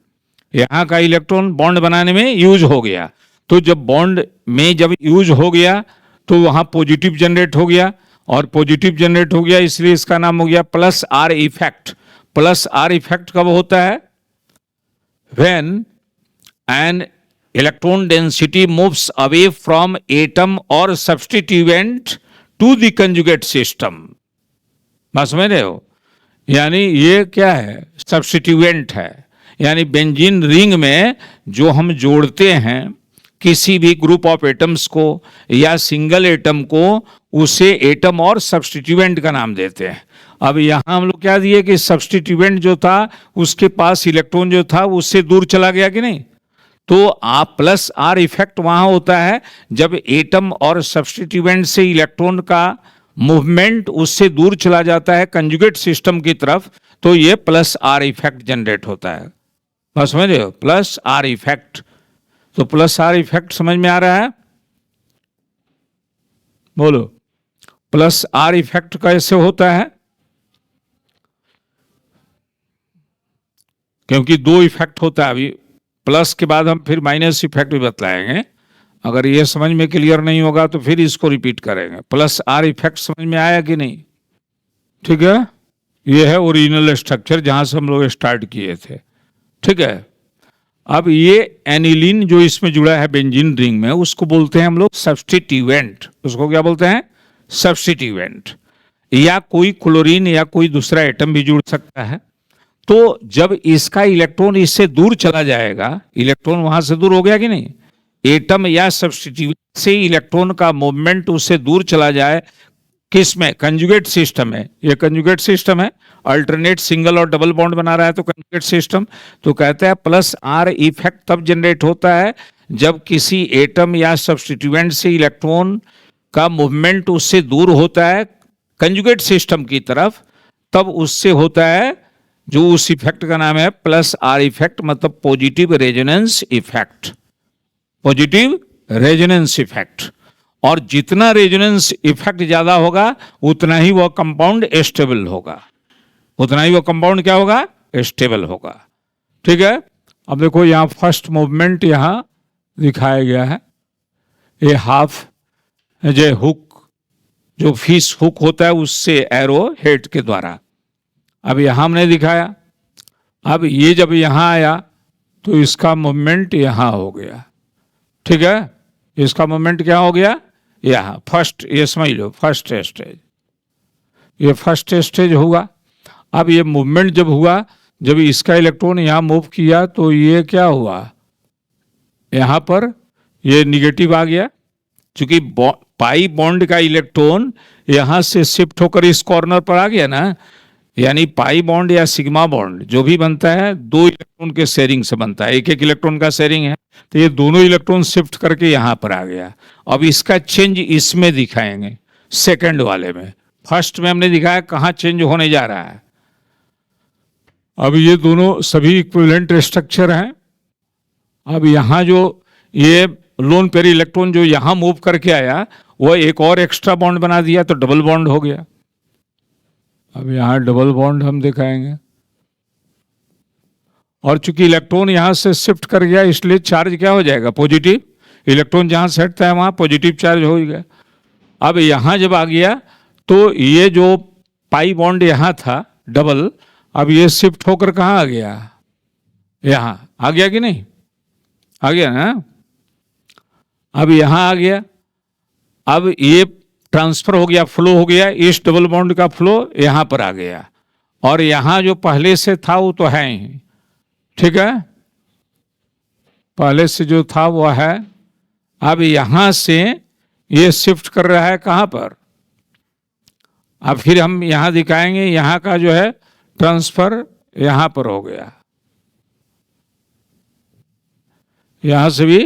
यहाँ का इलेक्ट्रॉन बॉन्ड बनाने में यूज हो गया। तो जब बॉन्ड में जब यूज हो गया तो वहाँ पॉजिटिव जनरेट हो गया, और पॉजिटिव जनरेट हो गया इसलिए इसका नाम हो गया plus are effect. Plus are effect कब होता है? when an electron density moves away from atom or substituent to the conjugate system। बात समझ रहे हो? यानी ये क्या है, सब्स्टिट्यूएंट है। यानी बेंजीन रिंग में जो हम जोड़ते हैं किसी भी ग्रुप ऑफ एटम्स को या सिंगल एटम को, उसे एटम और सब्स्टिट्यूएंट का नाम देते हैं। अब यहां हम लोग क्या दिए कि सब्स्टिट्यूएंट जो था उसके पास इलेक्ट्रॉन जो था उससे दूर चला गया कि नहीं, तो आप प्लस आर इफेक्ट वहां होता है जब एटम और सब्स्टिट्यूएंट से इलेक्ट्रॉन का मूवमेंट उससे दूर चला जाता है कंजुगेट सिस्टम की तरफ, तो ये प्लस आर इफेक्ट जनरेट होता है। बस समझ रहे हो, प्लस आर इफेक्ट। तो प्लस आर इफेक्ट समझ में आ रहा है, बोलो। प्लस आर इफेक्ट कैसे होता है, क्योंकि दो इफेक्ट होता है। अभी प्लस के बाद हम फिर माइनस इफेक्ट भी बतलाएंगे। अगर ये समझ में क्लियर नहीं होगा तो फिर इसको रिपीट करेंगे। प्लस आर इफेक्ट समझ में आया कि नहीं? ठीक है, ये है ओरिजिनल स्ट्रक्चर जहां से हम लोग स्टार्ट किए थे। ठीक है, अब ये एनिलीन जो इसमें जुड़ा है बेंजीन रिंग में, उसको बोलते हैं हम लोग सब्स्टिट्यूएंट। उसको क्या बोलते हैं? सब्स्टिट्यूएंट। या कोई क्लोरीन या कोई दूसरा एटम भी जुड़ सकता है। तो जब इसका इलेक्ट्रॉन इससे दूर चला जाएगा, इलेक्ट्रॉन वहां से दूर हो गया कि नहीं, एटम या सब्स्टिट्यूएंट से इलेक्ट्रॉन का मूवमेंट उससे दूर चला जाए, किस में? कंजुगेट सिस्टम में। ये कंजुगेट सिस्टम है, अल्टरनेट सिंगल और डबल बॉन्ड बना रहा है तो कंजुगेट सिस्टम। तो कहते हैं प्लस आर इफेक्ट तब जनरेट होता है जब किसी एटम या सब्स्टिट्यूएंट से इलेक्ट्रॉन का मूवमेंट उससे दूर होता है कंजुगेट सिस्टम की तरफ, तब उससे होता है जो उस इफेक्ट का नाम है प्लस आर इफेक्ट, मतलब positive resonance effect. Positive resonance effect. और जितना रेजोनेंस इफेक्ट ज्यादा होगा उतना ही वह कंपाउंड स्टेबल होगा, उतना ही वह कंपाउंड क्या होगा? स्टेबल होगा। ठीक है, अब देखो यहां फर्स्ट मूवमेंट यहां दिखाया गया है। ये हाफ जो हुक, जो फिश हुक होता है उससे एरो हेड के द्वारा। अब यहां हमने दिखाया। अब ये जब यहां आया तो इसका मूवमेंट यहां हो गया। ठीक है, इसका मूवमेंट क्या हो गया? यहां फर्स्ट, ये समझ लो फर्स्ट स्टेज, ये फर्स्ट स्टेज होगा। अब ये मूवमेंट जब हुआ, जब इसका इलेक्ट्रॉन यहां मूव किया तो ये क्या हुआ, यहां पर ये निगेटिव आ गया, क्योंकि पाई बॉन्ड का इलेक्ट्रॉन यहां से शिफ्ट होकर इस कॉर्नर पर आ गया ना। यानी पाई बॉन्ड या सिग्मा बॉन्ड जो भी बनता है दो इलेक्ट्रॉन के शेयरिंग से बनता है, एक एक इलेक्ट्रॉन का शेयरिंग है, तो ये दोनों इलेक्ट्रॉन शिफ्ट करके यहां पर आ गया। अब इसका चेंज इसमें दिखाएंगे, सेकंड वाले में। फर्स्ट में हमने दिखाया कहां चेंज होने जा रहा है। अब ये दोनों सभी इक्विवेलेंट स्ट्रक्चर हैं। अब यहां जो ये लोन पेयर इलेक्ट्रॉन जो यहां मूव करके आया, वह एक और एक्स्ट्रा बॉन्ड बना दिया तो डबल बॉन्ड हो गया। अब यहां डबल बॉन्ड हम दिखाएंगे। और चूंकि इलेक्ट्रॉन यहां से शिफ्ट कर गया इसलिए चार्ज क्या हो जाएगा? पॉजिटिव। इलेक्ट्रॉन जहां से हटता है वहां पॉजिटिव चार्ज हो गया। अब यहां जब आ गया तो ये जो पाई बॉन्ड यहां था डबल, अब ये शिफ्ट होकर कहां आ गया? यहां आ गया कि नहीं? आ गया ना। अब यहां आ गया। अब ये ट्रांसफर हो गया, फ्लो हो गया, इस डबल बॉन्ड का फ्लो यहां पर आ गया। और यहां जो पहले से था वो तो है ही। ठीक है, पहले से जो था वो है। अब यहां से ये शिफ्ट कर रहा है कहां पर? अब फिर हम यहां दिखाएंगे, यहां का जो है ट्रांसफर यहां पर हो गया। यहां से भी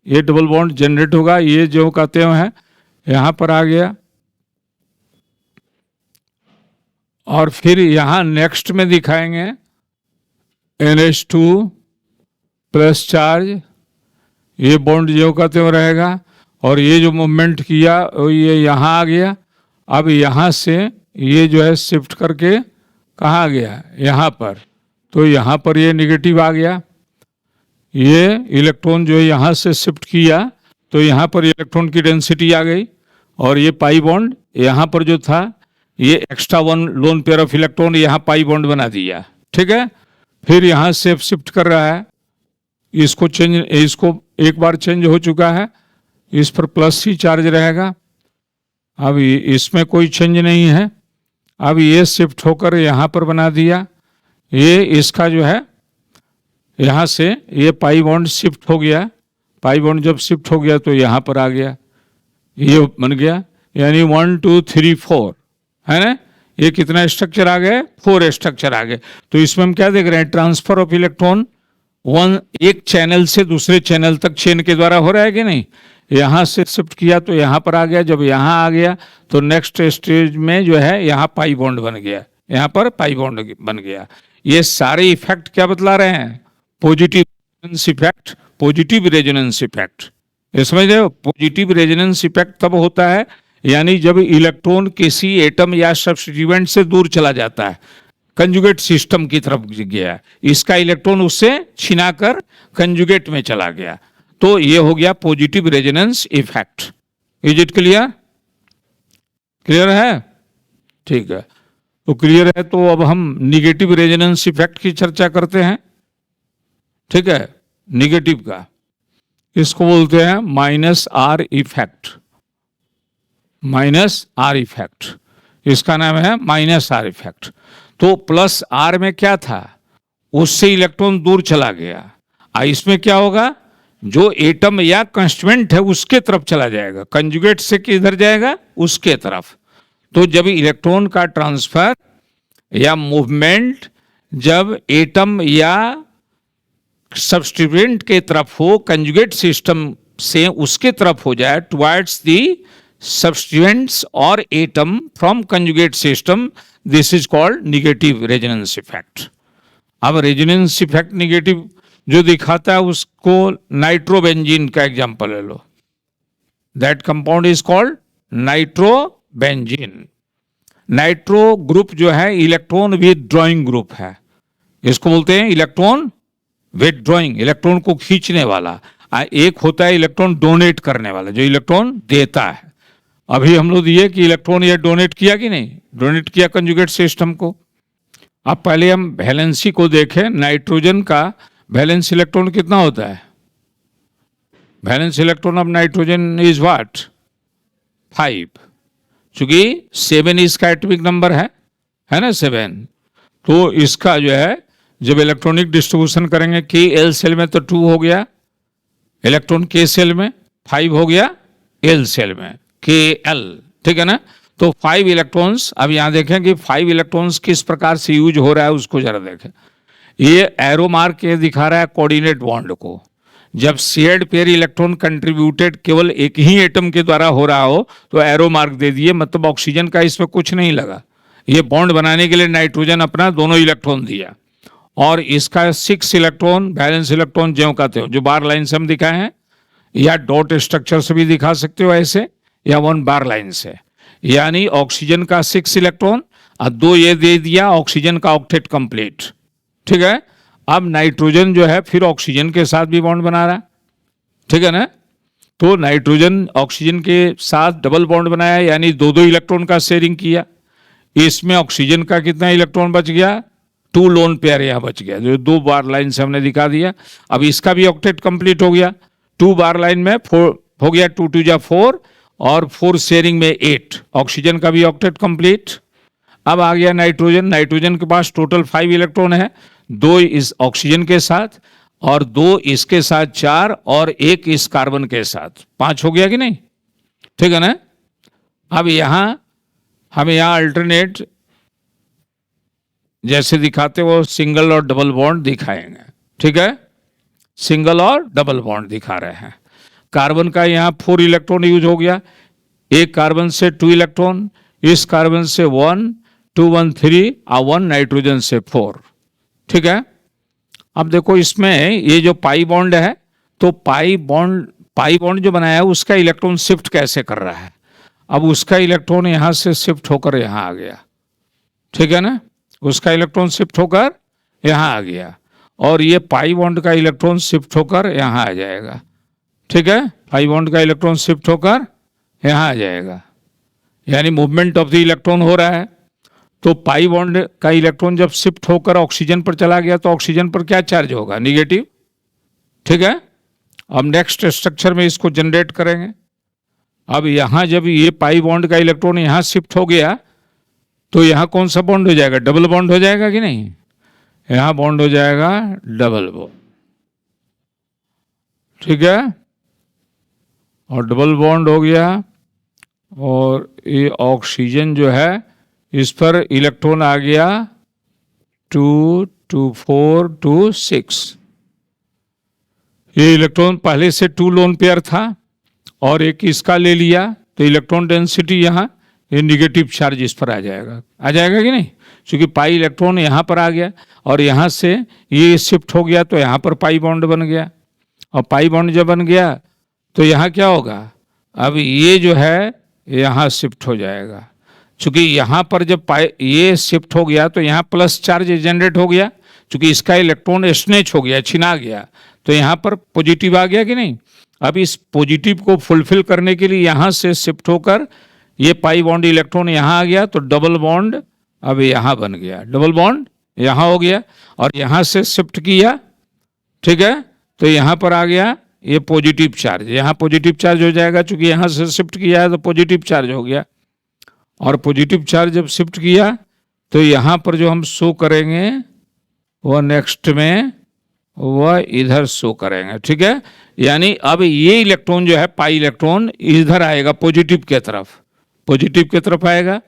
ये डबल बॉन्ड जनरेट होगा, ये जो कहते हैं यहां पर आ गया। और फिर यहां नेक्स्ट में दिखाएंगे NH2 प्लस चार्ज, ये बॉन्ड जो कहते हुए रहेगा। और ये जो मूवमेंट किया ये यहां आ गया। अब यहां से ये जो है शिफ्ट करके कहाँ आ गया? यहां पर। तो यहां पर ये निगेटिव आ गया। ये इलेक्ट्रॉन जो है यहां से शिफ्ट किया तो यहां पर इलेक्ट्रॉन की डेंसिटी आ गई। और ये पाई बॉन्ड यहां पर जो था, ये extra one loan pair of electron यहां पाई बॉन्ड बना दिया। ठीक है, फिर यहां से शिफ्ट कर रहा है, इसको चेंज, इसको एक बार चेंज हो चुका है, इस पर प्लस ही चार्ज रहेगा। अब इसमें कोई चेंज नहीं है। अब ये शिफ्ट होकर यहाँ पर बना दिया, ये इसका जो है यहाँ से ये पाई बॉन्ड शिफ्ट हो गया, पाई बॉन्ड जब शिफ्ट हो गया तो यहाँ पर आ गया, ये बन गया, यानी 1 2 3 4 है ना। ये कितना स्ट्रक्चर आ गए, 4 स्ट्रक्चर आ गए। तो इसमें हम क्या देख रहे हैं, ट्रांसफर ऑफ इलेक्ट्रॉन एक चैनल से दूसरे चैनल तक चेन के द्वारा हो रहा है कि नहीं। यहाँ से शिफ्ट किया तो यहाँ पर आ गया, जब यहाँ आ गया तो नेक्स्ट स्टेज में जो है यहाँ पाई बॉन्ड बन गया, यहाँ पर पाई बॉन्ड बन गया। ये सारे इफेक्ट क्या बतला रहे हैं, positive resonance effect, positive resonance effect. ये समझ रहे हो, पॉजिटिव रेजोनेंस इफेक्ट तब होता है यानी जब इलेक्ट्रॉन किसी एटम या सब्स्टिट्यूएंट से दूर चला जाता है, कंजुगेट सिस्टम की तरफ गया, इसका इलेक्ट्रॉन उससे छिनाकर कंजुगेट में चला गया, तो ये हो गया positive resonance effect. Is it clear, clear है, ठीक है। तो क्लियर है, तो अब हम निगेटिव रेजोनेंस इफेक्ट की चर्चा करते हैं, ठीक है। निगेटिव का इसको बोलते हैं minus are effect, minus are effect, इसका नाम है माइनस आर इफेक्ट। तो प्लस आर में क्या था, उससे इलेक्ट्रॉन दूर चला गया, इसमें क्या होगा, जो एटम या कंस्टिट्यूएंट है उसके तरफ चला जाएगा, कंजुगेट से किधर जाएगा, उसके तरफ। तो जब इलेक्ट्रॉन का ट्रांसफर या मूवमेंट जब एटम या सब्स्टिट्यूएंट के तरफ हो, कंजुगेट सिस्टम से उसके तरफ हो जाए, टुवर्ड्स द सब्स्टिट्यूएंट्स और atom from conjugate system, this is called negative resonance effect. अब रेजोनेंस इफेक्ट निगेटिव जो दिखाता है उसको नाइट्रोबेंजीन का एग्जांपल ले लो, that compound is called nitrobenzene. Nitro group जो है इलेक्ट्रॉन विथड्रॉइंग ग्रुप है, इसको बोलते हैं इलेक्ट्रॉन विथड्रॉइंग, इलेक्ट्रॉन को खींचने वाला। एक होता है इलेक्ट्रॉन डोनेट करने वाला, जो इलेक्ट्रॉन देता है। अभी हम लोग दिए कि इलेक्ट्रॉन ये डोनेट किया कि नहीं, डोनेट किया कंजुगेट सिस्टम को। अब पहले हम वैलेंसी को देखें, नाइट्रोजन का वैलेंस इलेक्ट्रॉन कितना होता है, valence electron of nitrogen is what, 5, चूंकि 7 इसका एटॉमिक नंबर है ना 7। तो इसका जो है जब इलेक्ट्रॉनिक डिस्ट्रीब्यूशन करेंगे के एल सेल में तो 2 हो गया इलेक्ट्रॉन, के सेल में 5 हो गया, एल सेल में के एल, ठीक है ना। तो 5 इलेक्ट्रॉन्स, अब यहां देखें कि 5 इलेक्ट्रॉन्स किस प्रकार से यूज हो रहा है उसको जरा देखें। ये एरो मार्क ये दिखा रहा है कोऑर्डिनेट बॉन्ड को। जब शेयर्ड पेयर इलेक्ट्रॉन कंट्रीब्यूटेड केवल एक ही एटम के द्वारा हो रहा हो तो एरो मार्क दे दिए, मतलब ऑक्सीजन का इसमें कुछ नहीं लगा। ये बॉन्ड बनाने के लिए नाइट्रोजन अपना दोनों इलेक्ट्रॉन दिया, और इसका 6 इलेक्ट्रॉन बैलेंस इलेक्ट्रॉन ज्यों का त्यों, जो बार लाइन से हम दिखाए हैं, या डॉट स्ट्रक्चर से भी दिखा सकते हो ऐसे, या 1 बार लाइन से। यानी ऑक्सीजन का 6 इलेक्ट्रॉन और 2 ये दे दिया, ऑक्सीजन का ऑक्टेट कंप्लीट, ठीक है। अब नाइट्रोजन जो है फिर ऑक्सीजन के साथ भी बॉन्ड बना रहा है, ठीक है ना। तो नाइट्रोजन ऑक्सीजन के साथ डबल बॉन्ड बनाया, यानी 2-2 इलेक्ट्रॉन का शेयरिंग किया। इसमें ऑक्सीजन का कितना इलेक्ट्रॉन बच गया, 2 लोन पेयर यहाँ बच गया, जो 2 बार लाइन से हमने दिखा दिया। अब इसका भी ऑक्टेट कंप्लीट हो गया, 2 बार लाइन में 4 हो गया, 2 2 जा 4 और 4 शेयरिंग में 8, ऑक्सीजन का भी ऑक्टेट कंप्लीट। अब आ गया नाइट्रोजन, नाइट्रोजन के पास टोटल 5 इलेक्ट्रॉन है, 2 इस ऑक्सीजन के साथ और 2 इसके साथ 4 और 1 इस कार्बन के साथ, 5 हो गया कि नहीं, ठीक है ना। अब यहां हम अल्टरनेट जैसे दिखाते वो सिंगल और डबल बॉन्ड दिखाएंगे, ठीक है। सिंगल और डबल बॉन्ड दिखा रहे हैं। कार्बन का यहाँ 4 इलेक्ट्रॉन यूज हो गया, एक कार्बन से 2 इलेक्ट्रॉन, इस कार्बन से 1 2 1 3 और 1 नाइट्रोजन से 4, ठीक है। अब देखो इसमें ये जो पाई बॉन्ड है, तो पाई बॉन्ड जो बनाया है उसका इलेक्ट्रॉन शिफ्ट कैसे कर रहा है। अब उसका इलेक्ट्रॉन यहां से शिफ्ट होकर यहां आ गया, ठीक है ना, उसका इलेक्ट्रॉन शिफ्ट होकर यहां आ गया, और ये पाई बॉन्ड का इलेक्ट्रॉन शिफ्ट होकर यहां आ जाएगा, ठीक है। पाई बॉन्ड का इलेक्ट्रॉन शिफ्ट होकर यहां आ जाएगा, यानी मूवमेंट ऑफ द इलेक्ट्रॉन हो रहा है। तो पाई बॉन्ड का इलेक्ट्रॉन जब शिफ्ट होकर ऑक्सीजन पर चला गया तो ऑक्सीजन पर क्या चार्ज होगा, निगेटिव, ठीक है। अब नेक्स्ट स्ट्रक्चर में इसको जनरेट करेंगे। अब यहां जब ये पाई बॉन्ड का इलेक्ट्रॉन यहां शिफ्ट हो गया तो यहाँ कौन सा बॉन्ड हो जाएगा? डबल बॉन्ड हो जाएगा कि नहीं? यहाँ बॉन्ड हो जाएगा डबल बॉन्ड, ठीक है। और डबल बॉन्ड हो गया, और ये ऑक्सीजन जो है इस पर इलेक्ट्रॉन आ गया 2 2 4 2 6। ये इलेक्ट्रॉन पहले से 2 लोन पेयर था और एक इसका ले लिया, तो इलेक्ट्रॉन डेंसिटी यहाँ ये निगेटिव चार्ज इस पर आ जाएगा कि नहीं? क्योंकि पाई इलेक्ट्रॉन यहाँ पर आ गया और यहाँ से ये शिफ्ट हो गया, तो यहाँ पर पाई बॉन्ड बन गया। और पाई बॉन्ड जब बन गया तो यहाँ क्या होगा? अब ये जो है यहाँ शिफ्ट हो जाएगा, क्योंकि यहाँ पर जब पाई ये शिफ्ट हो गया तो यहाँ प्लस चार्ज जनरेट हो गया, क्योंकि इसका इलेक्ट्रॉन स्नेच हो गया, छिना गया, तो यहाँ पर पॉजिटिव आ गया कि नहीं? अब इस पॉजिटिव को फुलफिल करने के लिए यहाँ से शिफ्ट होकर ये पाई बॉन्ड इलेक्ट्रॉन यहाँ आ गया, तो डबल बॉन्ड अब यहाँ बन गया, डबल बॉन्ड यहाँ हो गया। और यहाँ से शिफ्ट किया, ठीक है, तो यहाँ पर आ गया ये पॉजिटिव चार्ज, यहाँ पॉजिटिव चार्ज हो जाएगा, क्योंकि यहाँ से शिफ्ट किया है तो पॉजिटिव चार्ज हो गया। और पॉजिटिव चार्ज जब शिफ्ट किया तो यहाँ पर जो हम शो करेंगे वह नेक्स्ट में वह इधर शो करेंगे, ठीक है। यानी अब ये इलेक्ट्रॉन जो है पाई इलेक्ट्रॉन इधर आएगा, पॉजिटिव की तरफ, पॉजिटिव की तरफ आएगा,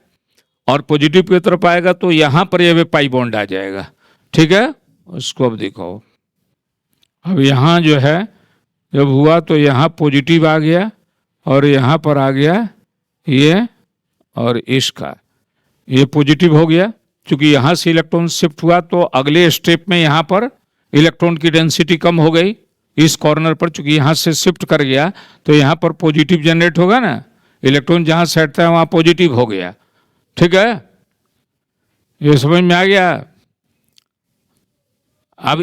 और पॉजिटिव की तरफ आएगा तो यहाँ पर ये पाई बॉन्ड आ जाएगा, ठीक है। उसको अब देखो, अब यहाँ जो है जब हुआ तो यहाँ पॉजिटिव आ गया और यहाँ पर आ गया ये, और इसका ये पॉजिटिव हो गया, क्योंकि यहाँ से इलेक्ट्रॉन शिफ्ट हुआ तो अगले स्टेप में यहाँ पर इलेक्ट्रॉन की डेंसिटी कम हो गई इस कॉर्नर पर, चूंकि यहाँ से शिफ्ट कर गया तो यहाँ पर पॉजिटिव जनरेट होगा ना, इलेक्ट्रॉन जहाँ से हटता है वहाँ पॉजिटिव हो गया, ठीक है। ये समझ में आ गया? अब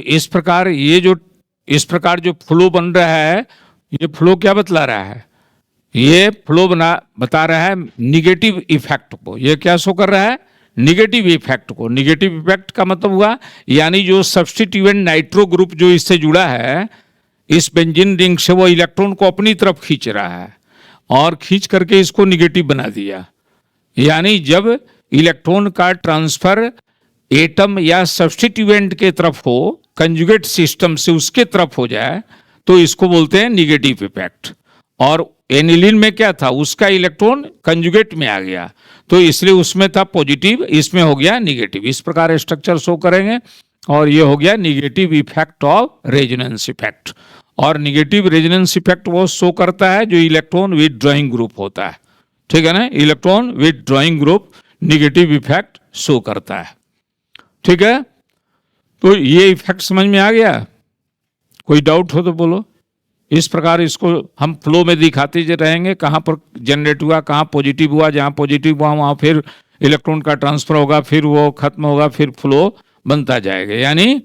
इस प्रकार जो फ्लो बन रहा है, ये फ्लो क्या बतला रहा है? ये फ्लो बता रहा है निगेटिव इफेक्ट को। ये क्या शो कर रहा है? निगेटिव इफेक्ट को। निगेटिव इफेक्ट का मतलब हुआ यानी जो सब्स्टिट्यूएंट नाइट्रो ग्रुप जो इससे जुड़ा है इस बेंजीन रिंग से, वो इलेक्ट्रॉन को अपनी तरफ खींच रहा है और खींच करके इसको निगेटिव बना दिया। यानी जब इलेक्ट्रॉन का ट्रांसफर एटम या सब्स्टिट्यूएंट के तरफ हो, कंजुगेट सिस्टम से उसके तरफ हो जाए, तो इसको बोलते हैं निगेटिव इफेक्ट। और एनिलीन में क्या था? उसका इलेक्ट्रॉन कंजुगेट में आ गया, तो इसलिए उसमें था पॉजिटिव, इसमें हो गया निगेटिव। इस प्रकार स्ट्रक्चर शो करेंगे, और ये हो गया negative effect of resonance effect. और निगेटिव रेजोनेंस इफेक्ट वो शो करता है जो इलेक्ट्रॉन विथड्रॉइंग ग्रुप होता है, ठीक है ना। Electron withdrawing group negative effect show करता है, ठीक है। तो ये इफेक्ट समझ में आ गया? कोई डाउट हो तो बोलो। इस प्रकार इसको हम फ्लो में दिखाते रहेंगे, कहाँ पर जनरेट हुआ, कहाँ पॉजिटिव हुआ, जहाँ पॉजिटिव हुआ वहाँ फिर इलेक्ट्रॉन का ट्रांसफर होगा, फिर वो खत्म होगा, फिर फ्लो बनता जाएगा। यानी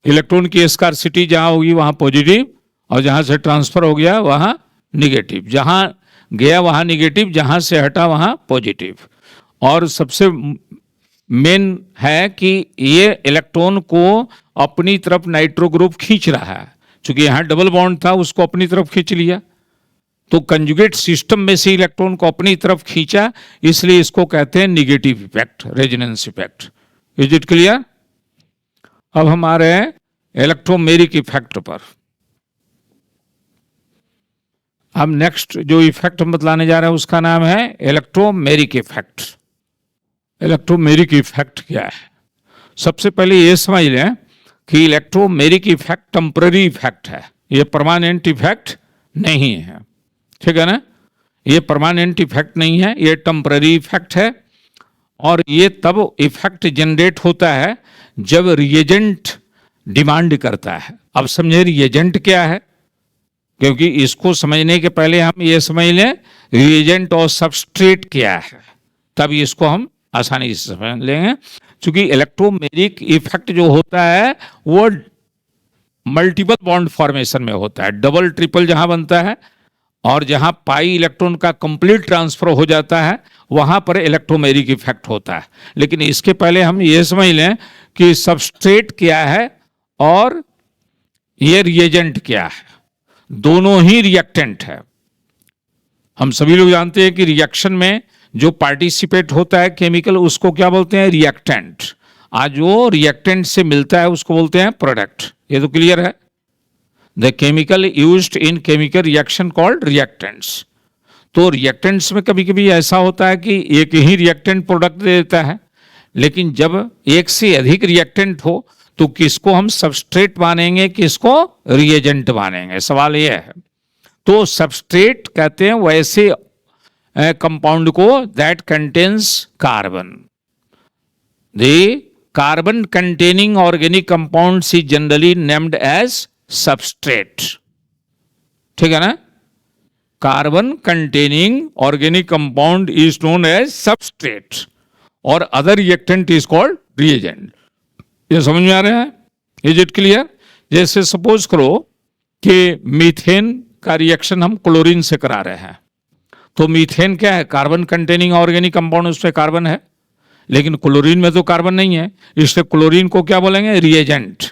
इलेक्ट्रॉन की स्कार्सिटी जहाँ होगी वहाँ पॉजिटिव, और जहाँ से ट्रांसफर हो गया वहाँ निगेटिव, जहाँ गया वहाँ निगेटिव, जहाँ से हटा वहाँ पॉजिटिव। और सबसे मेन है कि ये इलेक्ट्रॉन को अपनी तरफ नाइट्रो ग्रुप खींच रहा है, क्योंकि यहाँ डबल बॉन्ड था उसको अपनी तरफ खींच लिया, तो कंजुगेट सिस्टम में से इलेक्ट्रॉन को अपनी तरफ खींचा, इसलिए इसको कहते हैं negative effect, resonance effect. Is it clear? अब हम आ रहे हैं इलेक्ट्रोमेरिक इफेक्ट पर। अब नेक्स्ट जो इफेक्ट हम बतलाने जा रहे हैं उसका नाम है इलेक्ट्रोमेरिक इफेक्ट। इलेक्ट्रोमेरिक इफेक्ट क्या है? सबसे पहले ये समझ लें कि इलेक्ट्रोमेरिक इफेक्ट टेम्पररी इफेक्ट है, ये परमानेंट इफेक्ट नहीं है, ठीक है ना। ये परमानेंट इफेक्ट नहीं है, ये टेम्पररी इफेक्ट है। और ये तब इफेक्ट जनरेट होता है जब रिएजेंट डिमांड करता है। अब समझे रिएजेंट क्या है, क्योंकि इसको समझने के पहले हम ये समझ लें रिएजेंट और सबस्ट्रेट क्या है, तब इसको हम आसानी से समझ लेंगे। क्योंकि इलेक्ट्रोमेरिक इफेक्ट जो होता है वो मल्टीपल बॉन्ड फॉर्मेशन में होता है, डबल ट्रिपल जहां बनता है और जहां पाई इलेक्ट्रॉन का कंप्लीट ट्रांसफर हो जाता है वहां पर इलेक्ट्रोमेरिक इफेक्ट होता है। लेकिन इसके पहले हम ये समझ लें कि सबस्ट्रेट क्या है और ये रिएजेंट क्या है। दोनों ही रिएक्टेंट है। हम सभी लोग जानते हैं कि रिएक्शन में जो पार्टिसिपेट होता है केमिकल उसको क्या बोलते हैं, रिएक्टेंट। आज जो रिएक्टेंट से मिलता है उसको बोलते हैं प्रोडक्ट। ये तो क्लियर है। The chemical used in chemical reaction called reactants. तो रिएक्टेंट्स में कभी कभी ऐसा होता है कि एक ही रिएक्टेंट प्रोडक्ट दे देता है, लेकिन जब एक से अधिक रिएक्टेंट हो तो किसको हम सबस्ट्रेट मानेंगे, किसको रिएजेंट मानेंगे, सवाल यह है। तो सबस्ट्रेट कहते हैं वैसे कंपाउंड को that contains carbon. The carbon containing organic compounds is generally named as substrate. ठीक है ना। Carbon containing organic compound is known as substrate और other reactant is called reagent. ये समझ में आ रहा है? Is it clear? जैसे सपोज करो कि मीथेन का रिएक्शन हम क्लोरीन से करा रहे हैं, तो मीथेन क्या है, कार्बन कंटेनिंग ऑर्गेनिक कंपाउंड, उसमें कार्बन है, लेकिन क्लोरीन में तो कार्बन नहीं है, इसलिए क्लोरीन को क्या बोलेंगे, रिएजेंट।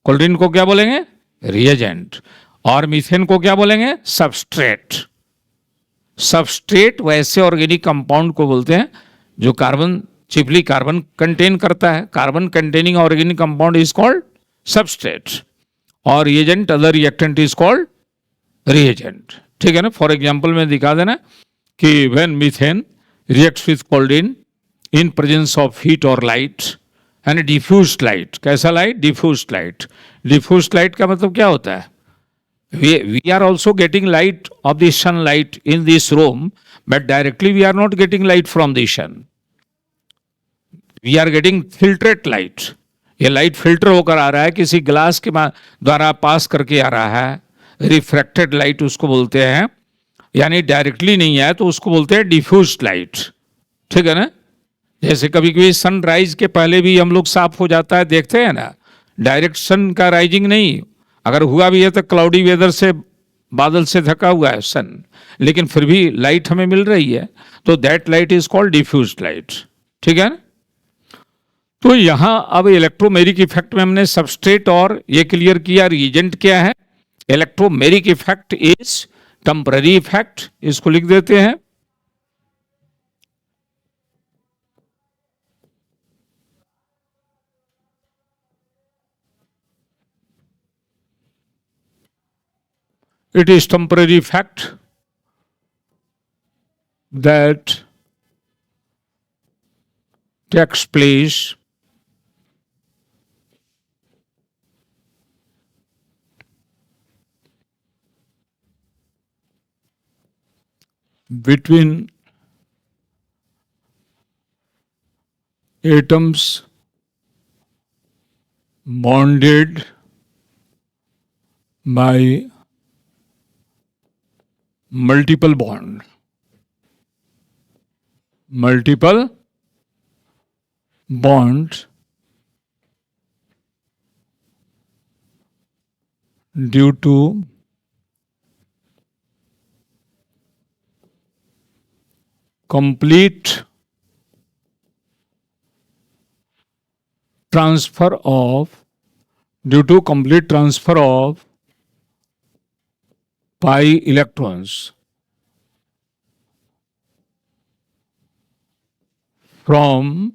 क्लोरीन को क्या बोलेंगे, रिएजेंट। और मीथेन को क्या बोलेंगे, सबस्ट्रेट। सबस्ट्रेट वैसे ऑर्गेनिक कंपाउंड को बोलते हैं जो कार्बन, चिपली कार्बन कंटेन करता है। Carbon containing organic compound is called substrate और reagent, other reactant is called reagent. ठीक है ना। फॉर एग्जांपल में दिखा देना कि when methane reacts with chlorine in presence of heat और लाइट एंड डिफ्यूज्ड लाइट। कैसा light, diffused light. Diffused light का मतलब क्या होता है, we are also getting light of the sunlight in this room, but directly we are not getting light from the sun. We are getting filtered light. ये light filter होकर आ रहा है, किसी ग्लास के द्वारा पास करके आ रहा है, रिफ्रैक्टेड लाइट उसको बोलते हैं। यानी डायरेक्टली नहीं है तो उसको बोलते हैं डिफ्यूज्ड लाइट। ठीक है ना। जैसे कभी कभी सनराइज के पहले भी हम लोग साफ हो जाता है, देखते हैं ना, डायरेक्ट सन का राइजिंग नहीं, अगर हुआ भी है तो क्लाउडी वेदर से, बादल से ढका हुआ है सन, लेकिन फिर भी लाइट हमें मिल रही है, तो that light is called diffused light. ठीक है ना। तो यहां अब इलेक्ट्रोमेरिक इफेक्ट में हमने सबस्ट्रेट और ये क्लियर किया, रिएजेंट क्या है। Electromeric effect is temporary effect, इसको लिख देते हैं। It is temporary effect that takes place between atoms bonded by multiple bonds due to complete transfer of pi electrons from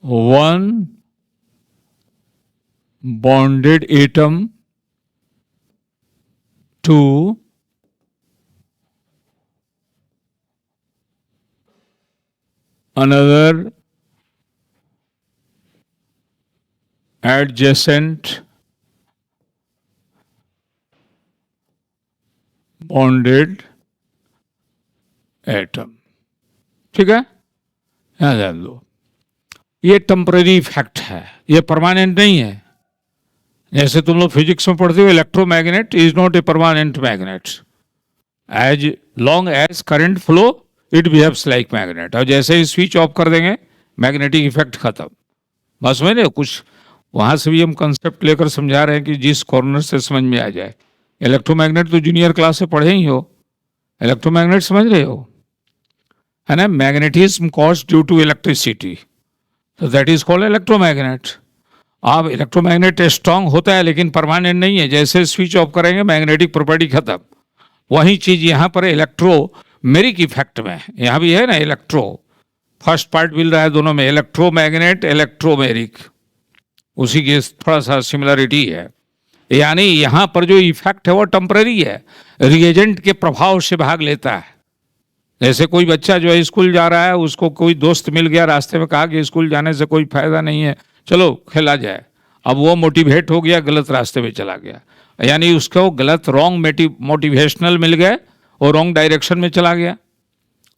one bonded atom to another adjacent bonded atom. ठीक है, यहां ध्यान दो, ये टेम्पररी इफेक्ट है, ये permanent नहीं है। जैसे तुम लोग फिजिक्स में पढ़ते हो, electromagnet is not a permanent magnet, as long as current flow it behaves like magnet. और जैसे ही स्विच ऑफ कर देंगे मैग्नेटिक इफेक्ट खत्म। बस में कुछ वहां से भी हम कंसेप्ट लेकर समझा रहे हैं कि जिस कॉर्नर से समझ में आ जाए। इलेक्ट्रोमैग्नेट तो जूनियर क्लास से पढ़े ही हो, इलेक्ट्रोमैग्नेट समझ रहे हो, है ना। Magnetism cause due to electricity, तो दैट इज कॉल्ड इलेक्ट्रोमैग्नेट। अब इलेक्ट्रोमैग्नेट स्ट्रांग होता है लेकिन परमानेंट नहीं है। जैसे स्विच ऑफ करेंगे मैग्नेटिक प्रॉपर्टी खत्म, वही चीज यहाँ पर इलेक्ट्रोमेरिक इफेक्ट में, यहाँ भी है ना इलेक्ट्रो, फर्स्ट पार्ट मिल रहा है दोनों में, इलेक्ट्रोमैग्नेट इलेक्ट्रोमेरिक, उसी की थोड़ा सा सिमिलरिटी है। यानी यहाँ पर जो इफेक्ट है वो टेम्पररी है, रिएजेंट के प्रभाव से भाग लेता है। जैसे कोई बच्चा जो है स्कूल जा रहा है, उसको कोई दोस्त मिल गया, रास्ते में कहा कि स्कूल जाने से कोई फायदा नहीं है, चलो खेला जाए। अब वो मोटिवेट हो गया, गलत रास्ते में चला गया, यानी उसको गलत रॉन्ग मोटिवेशनल मिल गए और रॉन्ग डायरेक्शन में चला गया।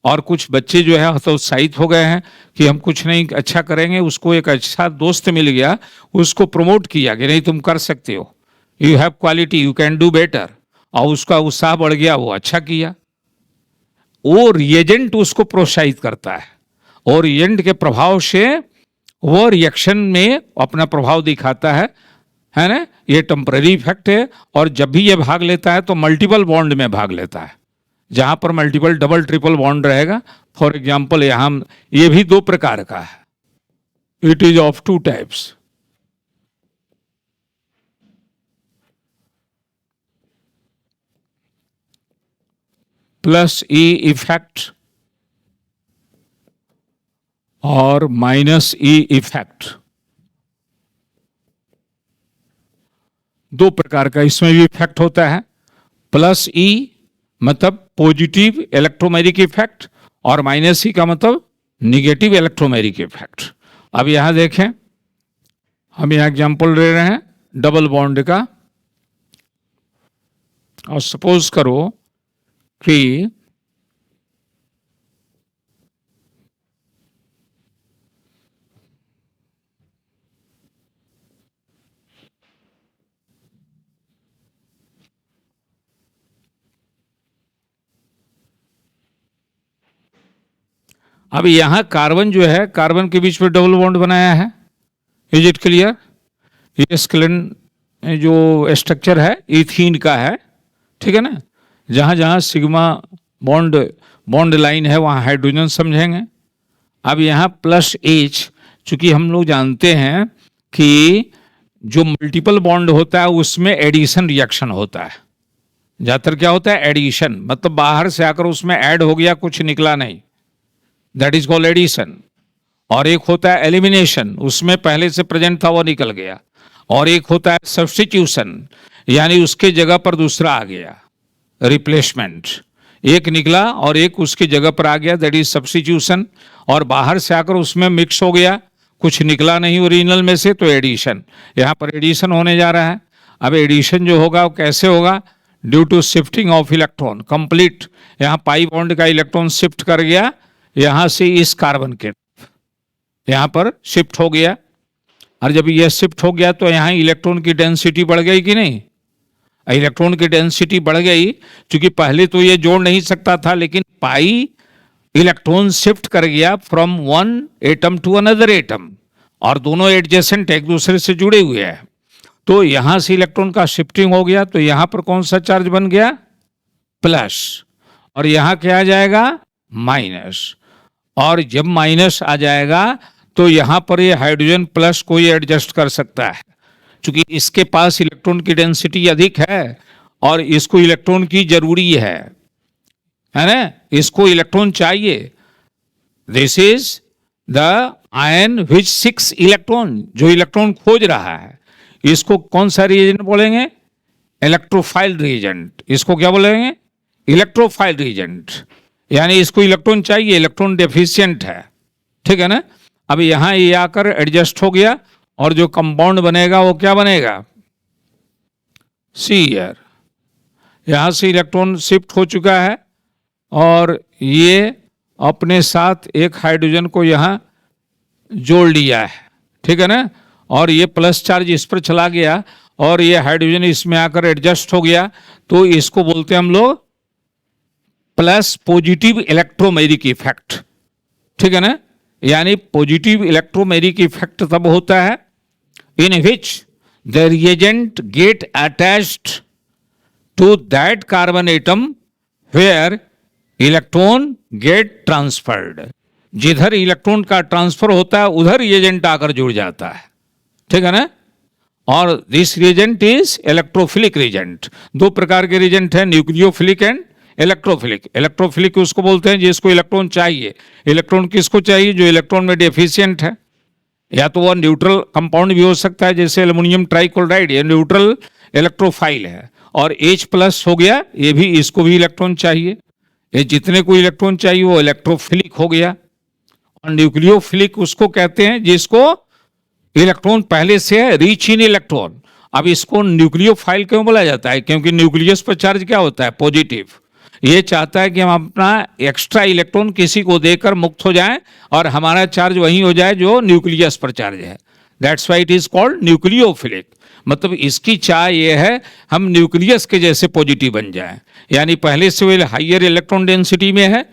और कुछ बच्चे जो है हतोत्साहित हो गए हैं कि हम कुछ नहीं अच्छा करेंगे, उसको एक अच्छा दोस्त मिल गया, उसको प्रमोट किया कि नहीं तुम कर सकते हो, you have quality, you can do better, और उसका उत्साह बढ़ गया, वो अच्छा किया। वो रिएजेंट उसको प्रोत्साहित करता है और रिएजेंट के प्रभाव से वो रिएक्शन में अपना प्रभाव दिखाता है ना। ये टेम्पररी इफेक्ट है। और जब भी ये भाग लेता है तो मल्टीपल बॉन्ड में भाग लेता है, जहां पर मल्टीपल डबल ट्रिपल बॉन्ड रहेगा। फॉर एग्जाम्पल यहाँ ये भी दो प्रकार का है, it is of two types. Plus E effect और माइनस ई इफेक्ट, दो प्रकार का इसमें भी इफेक्ट होता है। प्लस ई मतलब पॉजिटिव इलेक्ट्रोमैग्नेटिक इफेक्ट और माइनस ई का मतलब निगेटिव इलेक्ट्रोमैग्नेटिक इफेक्ट। अब यहां देखें, हम यहां एग्जांपल ले रहे हैं डबल बॉन्ड का, और सपोज करो कि अब यहां कार्बन जो है, कार्बन के बीच में डबल बॉन्ड बनाया है। Is it clear? ये स्केलेन जो स्ट्रक्चर है इथीन का है, ठीक है ना। जहां जहां सिग्मा बॉन्ड लाइन है वहां हाइड्रोजन समझेंगे। अब यहाँ प्लस एच, चूंकि हम लोग जानते हैं कि जो मल्टीपल बॉन्ड होता है उसमें एडिशन रिएक्शन होता है। ज्यादातर क्या होता है, एडिशन, मतलब बाहर से आकर उसमें ऐड हो गया, कुछ निकला नहीं, दैट इज कॉल्ड एडिशन। और एक होता है एलिमिनेशन, उसमें पहले से प्रेजेंट था वो निकल गया। और एक होता है सब्स्टिट्यूशन, यानी उसके जगह पर दूसरा आ गया, रिप्लेसमेंट। एक निकला और एक उसकी जगह पर आ गया, दैट इज सब्स्टिट्यूशन। और बाहर से आकर उसमें मिक्स हो गया, कुछ निकला नहीं ओरिजिनल में से, तो एडिशन। यहाँ पर एडिशन होने जा रहा है। अब एडिशन जो होगा वो कैसे होगा, due to shifting of electron complete. यहाँ पाई बॉन्ड का इलेक्ट्रॉन शिफ्ट कर गया, यहाँ से इस कार्बन के यहाँ पर शिफ्ट हो गया। और जब यह शिफ्ट हो गया तो यहाँ इलेक्ट्रॉन की डेंसिटी बढ़ गई कि नहीं? इलेक्ट्रॉन की डेंसिटी बढ़ गई, क्योंकि पहले तो ये जोड़ नहीं सकता था, लेकिन पाई इलेक्ट्रॉन शिफ्ट कर गया from one atom to another atom, और दोनों एडजेसेंट एक दूसरे से जुड़े हुए हैं। तो यहां से इलेक्ट्रॉन का शिफ्टिंग हो गया, तो यहां पर कौन सा चार्ज बन गया, प्लस, और यहां क्या आ जाएगा, माइनस। और जब माइनस आ जाएगा तो यहां पर ये हाइड्रोजन प्लस को ये एडजस्ट कर सकता है, क्योंकि इसके पास इलेक्ट्रॉन की डेंसिटी अधिक है और इसको इलेक्ट्रॉन की जरूरी है ना, इसको इलेक्ट्रॉन चाहिए। This is the ion which 6 electron, जो इलेक्ट्रॉन खोज रहा है, इसको कौन सा रिएजेंट बोलेंगे, इलेक्ट्रोफाइल रिएजेंट। इसको क्या बोलेंगे, इलेक्ट्रोफाइल रिएजेंट, यानी इसको इलेक्ट्रॉन चाहिए, इलेक्ट्रॉन डेफिशिएंट है, ठीक है ना। अब यहां ये आकर एडजस्ट हो गया और जो कंपाउंड बनेगा वो क्या बनेगा, Cr। यहां से इलेक्ट्रॉन शिफ्ट हो चुका है और ये अपने साथ एक हाइड्रोजन को यहां जोड़ लिया है, ठीक है ना। और ये प्लस चार्ज इस पर चला गया और ये हाइड्रोजन इसमें आकर एडजस्ट हो गया, तो इसको बोलते हैं हम लोग प्लस पॉजिटिव इलेक्ट्रोमैग्नेटिक इफेक्ट, ठीक है ना। यानी पॉजिटिव इलेक्ट्रोमैग्नेटिक इफेक्ट तब होता है in which the reagent get attached to that carbon atom where electron get transferred। जिधर इलेक्ट्रॉन का ट्रांसफर होता है उधर रिएजेंट आकर जुड़ जाता है, ठीक है ना। और this reagent is electrophilic reagent. दो प्रकार के रिएजेंट हैं, न्यूक्लियोफिलिक एंड इलेक्ट्रोफिलिक। इलेक्ट्रोफिलिक उसको बोलते हैं जिसको इलेक्ट्रॉन चाहिए। इलेक्ट्रॉन किसको चाहिए? जो इलेक्ट्रॉन में डेफिशिएंट है, या तो वह न्यूट्रल कंपाउंड भी हो सकता है जैसे एल्युमिनियम ट्राइक्लोराइड, ये न्यूट्रल इलेक्ट्रोफाइल है। और H प्लस हो गया, ये भी, इसको भी इलेक्ट्रॉन चाहिए। ये जितने को इलेक्ट्रॉन चाहिए वो इलेक्ट्रोफिलिक हो गया। और न्यूक्लियोफिलिक उसको कहते हैं जिसको इलेक्ट्रॉन पहले से है, रिच इन इलेक्ट्रॉन। अब इसको न्यूक्लियोफाइल क्यों बोला जाता है? क्योंकि न्यूक्लियस पर चार्ज क्या होता है? पॉजिटिव। ये चाहता है कि हम अपना एक्स्ट्रा इलेक्ट्रॉन किसी को देकर मुक्त हो जाएं और हमारा चार्ज वही हो जाए जो न्यूक्लियस पर चार्ज है। That's why it is called nucleophilic. मतलब इसकी चाह ये है हम न्यूक्लियस के जैसे पॉजिटिव बन जाएं, यानी पहले से वो हाइयर इलेक्ट्रॉन डेंसिटी में है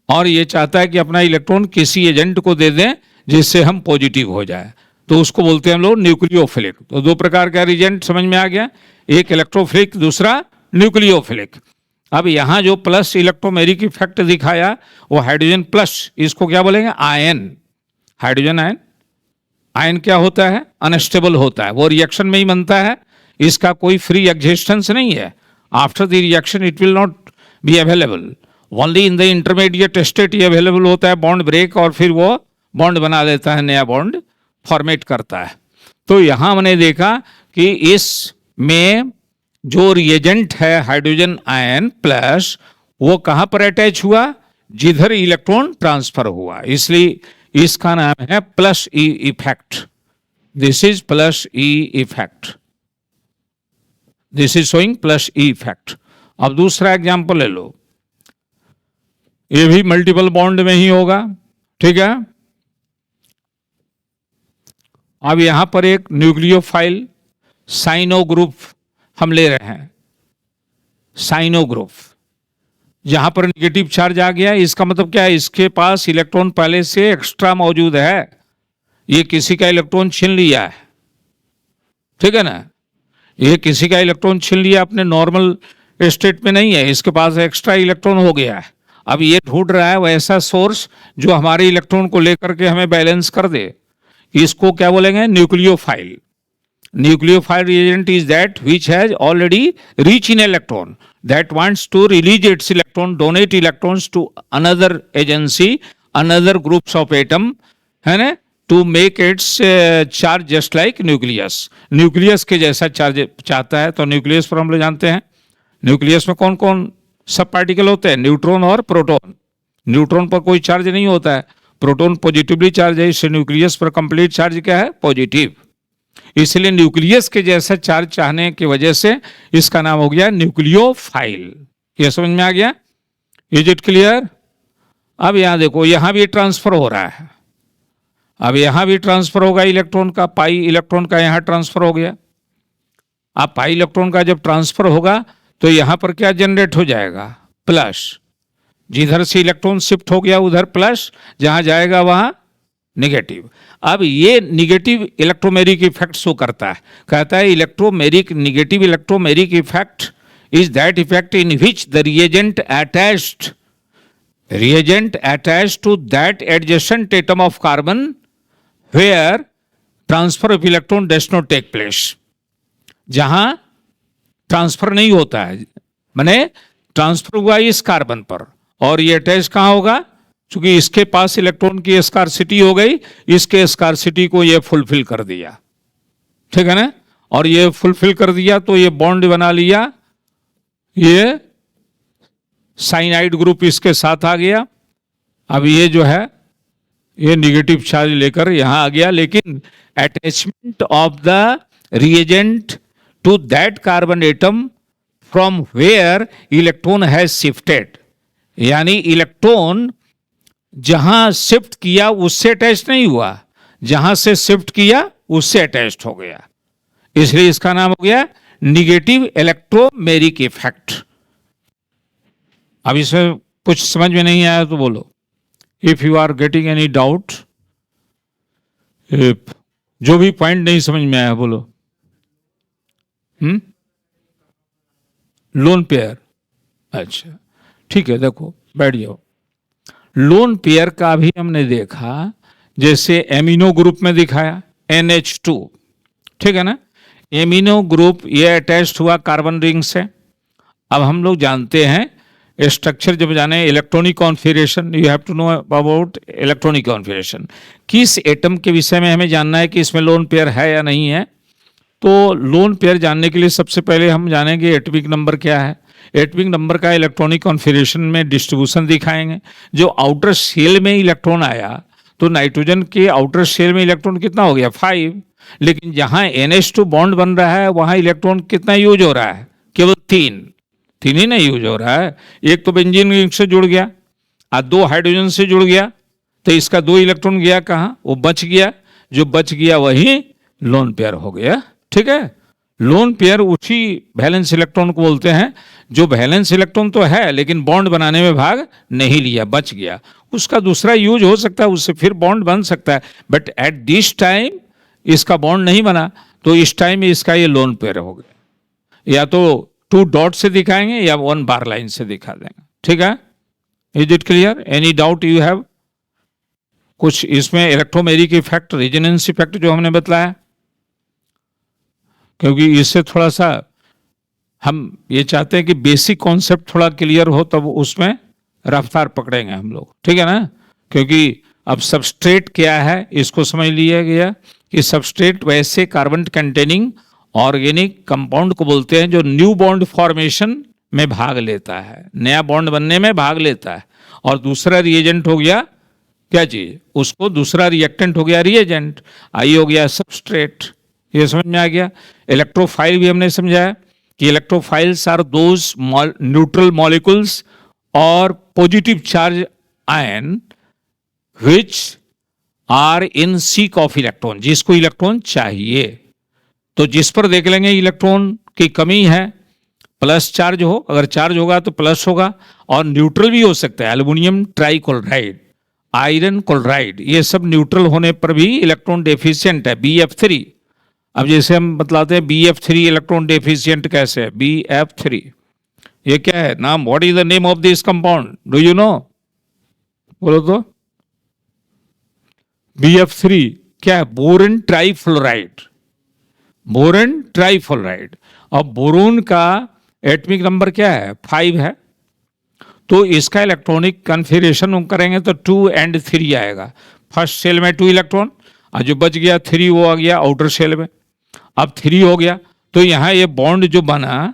और ये चाहता है कि अपना इलेक्ट्रॉन किसी एजेंट को दे दें जिससे हम पॉजिटिव हो जाए, तो उसको बोलते हैं हम लोग न्यूक्लियोफिलिक। तो दो प्रकार का रिएजेंट समझ में आ गया, एक इलेक्ट्रोफिलिक, दूसरा न्यूक्लियोफिलिक। अब यहाँ जो प्लस इलेक्ट्रोमेरिक इफेक्ट दिखाया वो हाइड्रोजन प्लस, इसको क्या बोलेंगे? आयन। Hydrogen ion. आयन क्या होता है? अनस्टेबल होता है, वो रिएक्शन में ही बनता है, इसका कोई फ्री एग्जिस्टेंस नहीं है। After the reaction it will not be available, only in the intermediate state ये अवेलेबल होता है। बॉन्ड ब्रेक और फिर वो बॉन्ड बना देता है, नया बॉन्ड फॉर्मेट करता है। तो यहाँ हमने देखा कि इसमें जो रिएजेंट है हाइड्रोजन आयन प्लस, वो कहाँ पर अटैच हुआ? जिधर इलेक्ट्रॉन ट्रांसफर हुआ, इसलिए इसका नाम है plus E effect. This is plus E effect, this is showing plus E effect. अब दूसरा एग्जांपल ले लो, ये भी मल्टीपल बॉन्ड में ही होगा, ठीक है। अब यहां पर एक न्यूक्लियोफाइल साइनो ग्रुप हम ले रहे हैं, साइनो ग्रुप। जहां पर निगेटिव चार्ज आ गया, इसका मतलब क्या है? इसके पास इलेक्ट्रॉन पहले से एक्स्ट्रा मौजूद है, ये किसी का इलेक्ट्रॉन छीन लिया है, ठीक है ना। ये किसी का इलेक्ट्रॉन छीन लिया, अपने नॉर्मल स्टेट में नहीं है, इसके पास एक्स्ट्रा इलेक्ट्रॉन हो गया है। अब ये ढूंढ रहा है वैसा सोर्स जो हमारे इलेक्ट्रॉन को लेकर के हमें बैलेंस कर दे। इसको क्या बोलेंगे? Nucleophile. Nucleophile reagent is that which has already reached in electron, that wants to release its electron, donate electrons to another agency, another groups of atom, है ना, to make its charge just like nucleus. Nucleus के जैसा charge चाहता है। तो nucleus पर हम लोग जानते हैं, न्यूक्लियस में कौन कौन सब पार्टिकल होते हैं? न्यूट्रॉन और प्रोटॉन। न्यूट्रॉन पर कोई चार्ज नहीं होता है, प्रोटॉन पॉजिटिवली चार्ज है, इससे न्यूक्लियस पर कंप्लीट चार्ज क्या है? पॉजिटिव। इसलिए न्यूक्लियस के जैसा चार्ज चाहने की वजह से इसका नाम हो गया न्यूक्लियोफाइल। ये समझ में आ गया? Is it clear? अब यहां देखो, यहां भी ट्रांसफर हो रहा है। अब यहां भी ट्रांसफर होगा इलेक्ट्रॉन का, पाई इलेक्ट्रॉन का यहां ट्रांसफर हो गया। अब पाई इलेक्ट्रॉन का जब ट्रांसफर होगा तो यहां पर क्या जनरेट हो जाएगा? प्लस। जिधर से इलेक्ट्रॉन शिफ्ट हो गया उधर प्लस, जहां जाएगा वहां नेगेटिव। अब ये निगेटिव इलेक्ट्रोमेरिक इफेक्ट शो करता है, कहता है electromeric, negative electromeric effect is that effect in which the reagent attached to that adjacent atom of carbon where transfer of electron does not take place. जहां transfer नहीं होता है, माने transfer हुआ इस कार्बन पर और ये अटैच कहां होगा? क्योंकि इसके पास इलेक्ट्रॉन की स्कार्सिटी हो गई, इसके स्कार्सिटी को ये फुलफिल कर दिया, ठीक है ना। और ये फुलफिल कर दिया तो ये बॉन्ड बना लिया, ये साइनाइड ग्रुप इसके साथ आ गया। अब ये जो है ये निगेटिव चार्ज लेकर यहां आ गया, लेकिन attachment of the reagent to that carbon atom from where electron has shifted, यानी इलेक्ट्रॉन जहां शिफ्ट किया उससे अटैच नहीं हुआ, जहां से शिफ्ट किया उससे अटैच्ड हो गया, इसलिए इसका नाम हो गया निगेटिव इलेक्ट्रोमेरिक इफेक्ट। अब इसमें कुछ समझ में नहीं आया तो बोलो, if you are getting any doubt, जो भी पॉइंट नहीं समझ में आया बोलो। लोन पेयर, अच्छा ठीक है, देखो बैठ जाओ। लोन पेयर का भी हमने देखा, जैसे एमिनो ग्रुप में दिखाया NH2, ठीक है ना। एमिनो ग्रुप ये अटैच्ड हुआ कार्बन रिंग से। अब हम लोग जानते हैं स्ट्रक्चर जब जाने electronic configuration, you have to know about electronic configuration. किस एटम के विषय में हमें जानना है कि इसमें लोन पेयर है या नहीं है। तो लोन पेयर जानने के लिए सबसे पहले हम जानेंगे एटॉमिक नंबर क्या है। एटॉमिक नंबर का इलेक्ट्रॉनिक कॉन्फ़िगरेशन में डिस्ट्रीब्यूशन दिखाएंगे। जो आउटर शेल में इलेक्ट्रॉन आया तो नाइट्रोजन के आउटर शेल में इलेक्ट्रॉन कितना हो गया 5, लेकिन जहां NH2 बॉन्ड बन रहा है वहां इलेक्ट्रॉन कितना यूज हो रहा है, केवल 3 ही नहीं यूज हो रहा है। एक तो बेंजीन रिंग से जुड़ गया और 2 हाइड्रोजन से जुड़ गया, तो इसका 2 इलेक्ट्रॉन गया कहाँ, वो बच गया। जो बच गया वही लोन पेयर हो गया। ठीक है, लोन पेयर उसी वैलेंस इलेक्ट्रॉन को बोलते हैं जो वैलेंस इलेक्ट्रॉन तो है लेकिन बॉन्ड बनाने में भाग नहीं लिया, बच गया। उसका दूसरा यूज हो सकता है, उससे फिर बॉन्ड बन सकता है, बट एट दिस टाइम इसका बॉन्ड नहीं बना, तो इस टाइम इसका ये लोन पेयर हो गया। या तो 2 डॉट से दिखाएंगे या 1 बार लाइन से दिखा देंगे। ठीक है, is it clear? Any doubt you have? कुछ इसमें इलेक्ट्रोमेरिक इफेक्ट, रेजोनेंस इफेक्ट जो हमने बताया, क्योंकि इससे थोड़ा सा हम ये चाहते हैं कि बेसिक कॉन्सेप्ट थोड़ा क्लियर हो, तब उसमें रफ्तार पकड़ेंगे हम लोग। ठीक है ना, क्योंकि अब सबस्ट्रेट क्या है इसको समझ लिया गया कि सबस्ट्रेट वैसे कार्बन कंटेनिंग ऑर्गेनिक कंपाउंड को बोलते हैं जो न्यू बॉन्ड फॉर्मेशन में भाग लेता है, नया बॉन्ड बनने में भाग लेता है। और दूसरा रिएजेंट हो गया क्या चीज, उसको दूसरा रिएक्टेंट हो गया रिएजेंट, आई हो गया सबस्ट्रेट। ये समझ में आ गया। इलेक्ट्रोफाइल भी हमने समझाया कि electrophiles are those neutral molecules और positive charge ion which are in seek of electron, जिसको इलेक्ट्रॉन चाहिए। तो जिस पर देख लेंगे इलेक्ट्रॉन की कमी है, प्लस चार्ज हो, अगर चार्ज होगा तो प्लस होगा, और न्यूट्रल भी हो सकता है। एल्युमिनियम ट्राइक्लोराइड, आयरन क्लोराइड, ये सब न्यूट्रल होने पर भी इलेक्ट्रॉन डेफिशिएंट है, BF3। अब जैसे हम बतलाते हैं BF3 इलेक्ट्रॉन डेफिशिएंट कैसे है। BF3 ये क्या है नाम, what is the name of this compound, do you know? बोलो तो। BF3 क्या है? Boron trifluoride, boron trifluoride. और बोरोन का एटॉमिक नंबर क्या है 5 है। तो इसका इलेक्ट्रॉनिक कन्फिगरेशन हम करेंगे तो 2 और 3 आएगा। फर्स्ट शेल में 2 इलेक्ट्रॉन और जो बच गया 3 वो आ गया आउटर शेल में। अब 3 हो गया तो यहाँ ये बॉन्ड जो बना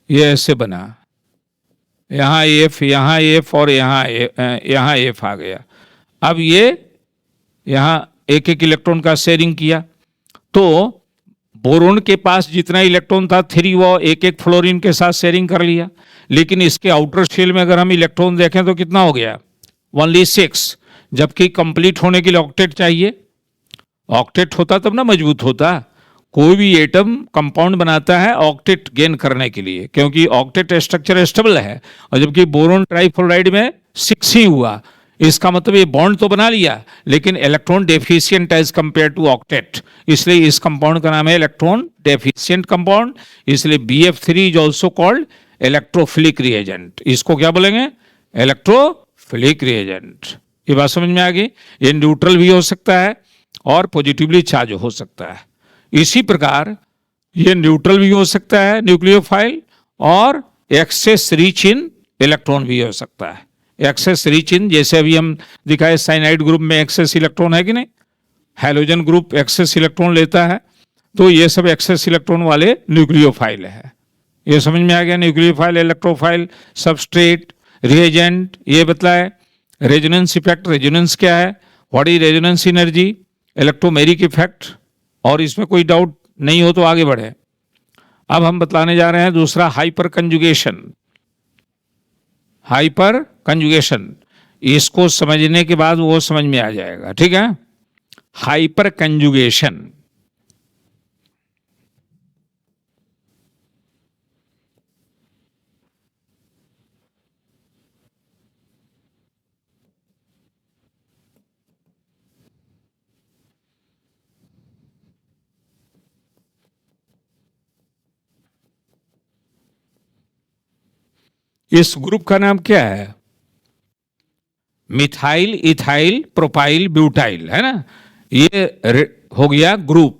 ये ऐसे बना, यहाँ F और यहाँ F आ गया। अब ये यहाँ एक एक इलेक्ट्रॉन का शेयरिंग किया, तो बोरोन के पास जितना इलेक्ट्रॉन था 3 वो एक एक फ्लोरीन के साथ शेयरिंग कर लिया। लेकिन इसके आउटर शेल में अगर हम इलेक्ट्रॉन देखें तो कितना हो गया, ओनली 6, जबकि कंप्लीट होने के लिए ऑक्टेट चाहिए। ऑक्टेट होता तब ना मजबूत होता। कोई भी एटम कंपाउंड बनाता है ऑक्टेट गेन करने के लिए, क्योंकि ऑक्टेट स्ट्रक्चर स्टेबल है। और जबकि बोरोन ट्राइफ्लोराइड में 6 ही हुआ, इसका मतलब ये बॉन्ड तो बना लिया लेकिन electron deficient as compare to octet, इसलिए इस कंपाउंड का नाम है इलेक्ट्रॉन डेफिशिएंट कंपाउंड। इसलिए BF3 is also called electrophilic reagent. इसको क्या बोलेंगे, इलेक्ट्रोफिलिक रिएजेंट। ये बात समझ में आ गई। ये न्यूट्रल भी हो सकता है और पॉजिटिवली चार्ज हो सकता है। इसी प्रकार ये न्यूट्रल भी हो सकता है न्यूक्लियोफाइल, और एक्सेस रिच इन इलेक्ट्रॉन भी हो सकता है। एक्सेस रिच इन, जैसे अभी हम दिखाए साइनाइड ग्रुप में एक्सेस इलेक्ट्रॉन है कि नहीं, हैलोजन ग्रुप एक्सेस इलेक्ट्रॉन लेता है, तो ये सब एक्सेस इलेक्ट्रॉन वाले न्यूक्लियोफाइल है। ये समझ में आ गया। न्यूक्लियोफाइल, इलेक्ट्रोफाइल, सबस्ट्रेट, रिएजेंट, ये बतलाए। रेजोनेंस इफेक्ट, रेजोनेंस क्या है, what is resonance energy, electromeric effect, और इसमें कोई डाउट नहीं हो तो आगे बढ़े। अब हम बतलाने जा रहे हैं दूसरा, हाइपर कंजुगेशन। हाइपर कंजुगेशन, इसको समझने के बाद वो समझ में आ जाएगा। ठीक है, हाइपर कंजुगेशन। इस ग्रुप का नाम क्या है, मिथाइल इथाइल प्रोपाइल ब्यूटाइल, है ना। ये हो गया ग्रुप।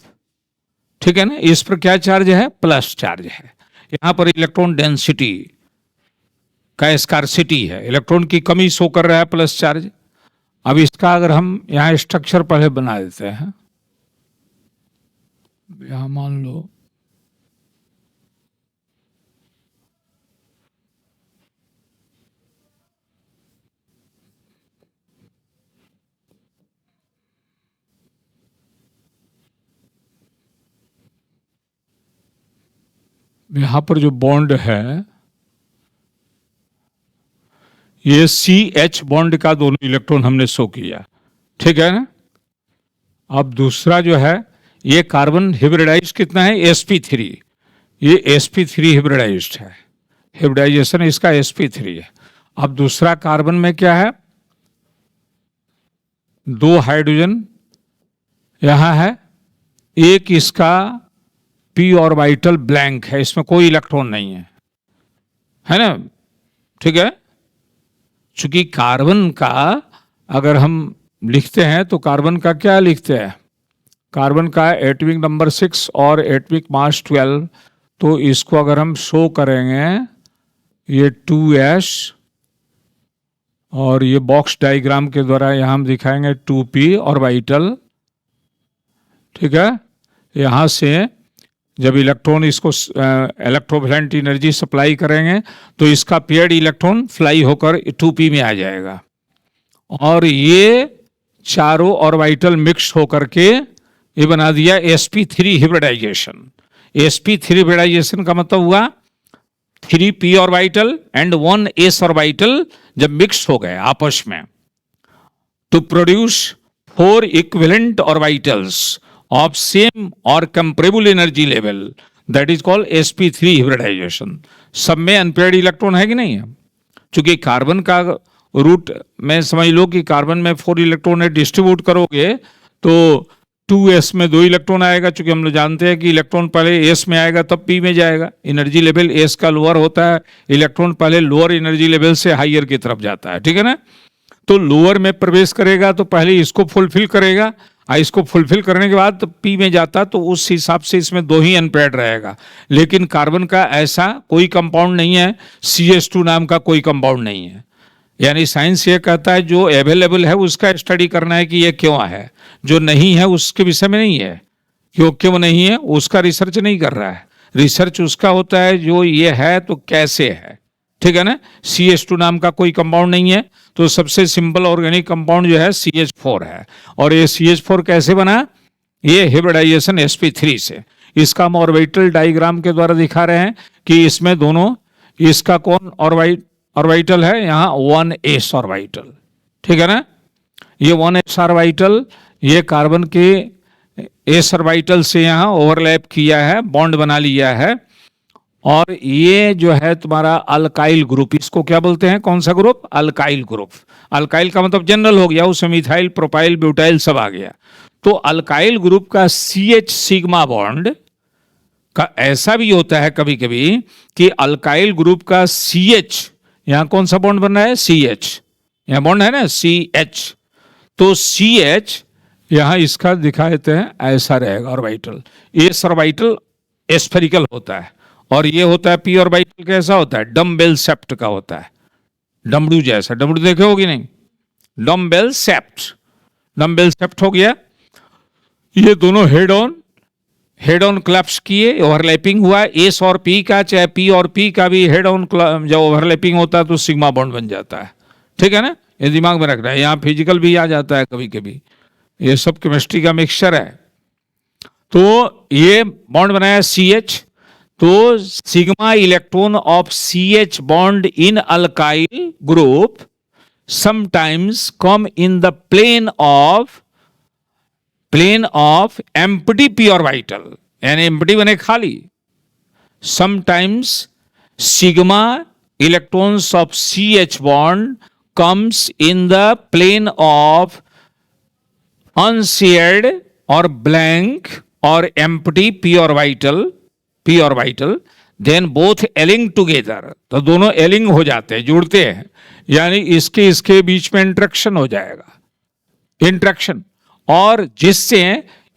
ठीक है ना, इस पर क्या चार्ज है, प्लस चार्ज है। यहां पर इलेक्ट्रॉन डेंसिटी का स्कार्सिटी है, इलेक्ट्रॉन की कमी शो कर रहा है, प्लस चार्ज। अब इसका अगर हम यहां स्ट्रक्चर पहले बना देते हैं, यहां मान लो यहां पर जो बॉन्ड है ये CH बॉन्ड का दोनों इलेक्ट्रॉन हमने शो किया, ठीक है ना। अब दूसरा जो है ये कार्बन हिब्रिडाइज कितना है, sp3, ये sp3 हिब्रिडाइज्ड है, हिब्रिडाइजेशन इसका sp3 है। अब दूसरा कार्बन में क्या है, 2 हाइड्रोजन यहां है, एक इसका p ऑर्बिटल ब्लैंक है, इसमें कोई इलेक्ट्रॉन नहीं है ना, ठीक है। चूंकि कार्बन का अगर हम लिखते हैं तो कार्बन का क्या लिखते हैं, कार्बन का एटॉमिक नंबर 6 और एटॉमिक मास 12, तो इसको अगर हम शो करेंगे ये 2s और ये बॉक्स डायग्राम के द्वारा यहां हम दिखाएंगे 2p ऑर्बिटल, ठीक है। यहां से जब इलेक्ट्रॉन इसको इलेक्ट्रोवैलेंट एनर्जी सप्लाई करेंगे तो इसका पेयर्ड इलेक्ट्रॉन फ्लाई होकर 2p में आ जाएगा, और ये चारों ऑर्बिटल मिक्स होकर के ये बना दिया sp3 हिब्रिडाइजेशन। sp3 हिब्रिडाइजेशन का मतलब हुआ 3p orbital and 1s orbital जब मिक्स हो गए आपस में to produce 4 equivalent orbitals of same or comparable energy level, that is called sp3 hybridization। सब में अनपेयर्ड इलेक्ट्रॉन है कि नहीं है, चूंकि कार्बन का रूट में समझ लो कि कार्बन में 4 इलेक्ट्रॉन है, डिस्ट्रीब्यूट करोगे तो 2s में 2 इलेक्ट्रॉन आएगा, चूंकि हम लोग जानते हैं कि इलेक्ट्रॉन पहले s में आएगा तब p में जाएगा, एनर्जी लेवल s का लोअर होता है, इलेक्ट्रॉन पहले लोअर एनर्जी लेवल से हायर की तरफ जाता है, ठीक है ना। तो लोअर में प्रवेश करेगा तो पहले इसको फुलफिल करेगा, इसको फुलफिल करने के बाद तो p में जाता, तो उस हिसाब से इसमें 2 ही अनपेयर्ड रहेगा। लेकिन कार्बन का ऐसा कोई कंपाउंड नहीं है, CH2 नाम का कोई कंपाउंड नहीं है। यानी साइंस ये कहता है जो अवेलेबल है उसका स्टडी करना है कि ये क्यों है, जो नहीं है उसके विषय में नहीं है, क्यों नहीं है उसका रिसर्च नहीं कर रहा है। रिसर्च उसका होता है जो ये है तो कैसे है, ठीक है ना। CH2 नाम का कोई कंपाउंड नहीं है, तो सबसे सिंपल ऑर्गेनिक कंपाउंड जो है CH4 है। और ये CH4 कैसे बना, ये हिब्रिडाइजेशन sp3 से। इसका हम ऑर्बिटल डायग्राम के द्वारा दिखा रहे हैं कि इसमें दोनों, इसका कौन ऑर्बिटल है, यहाँ 1s ऑर्बिटल, ठीक है ना। ये 1s ऑर्बिटल ये कार्बन के s ऑर्बिटल से यहाँ ओवरलैप किया है, बॉन्ड बना लिया है, और ये जो है तुम्हारा अल्काइल ग्रुप, इसको क्या बोलते हैं, कौन सा ग्रुप, अल्काइल ग्रुप। अल्काइल का मतलब जनरल हो गया, उसमें मिथाइल प्रोपाइल ब्यूटाइल सब आ गया। तो अल्काइल ग्रुप का CH सिग्मा बॉन्ड का ऐसा भी होता है कभी कभी कि अल्काइल ग्रुप का CH, यहां कौन सा बॉन्ड बन रहा है, CH, यहां बॉन्ड है ना CH, तो CH यहां इसका दिखा देते हैं, ऐसा रहेगा ऑर्बिटल, s ऑर्बिटल स्फेरिकल होता है, और ये होता है p ऑर्बिटल कैसा होता है, डम्बेल शेप्ट का होता है, डमरू जैसा, डमरू देखे होगी नहीं, डम्बेल शेप्ट हो गया। ये दोनों हेड ऑन क्लैप्स किए, ओवरलैपिंग हुआ, एस और पी का, चाहे पी और पी का भी हेड ऑन जब ओवरलैपिंग होता है तो सिग्मा बॉन्ड बन जाता है, ठीक है ना। ये दिमाग में रखना है, यहाँ फिजिकल भी आ जाता है कभी कभी, ये सब केमिस्ट्री का मिक्सचर है। तो ये बॉन्ड बनाया CH, तो sigma electron of CH bond in alkyl group sometimes come in the plane of empty p orbital, यानी एम्प्टी बने खाली। Sometimes sigma electrons of CH bond comes in the plane of unshared or blank or empty p orbital, then both align together, तो दोनों एलिंग हो जाते हैं, जुड़ते हैं, यानी इसके बीच में इंट्रैक्शन हो जाएगा, इंट्रैक्शन, और जिससे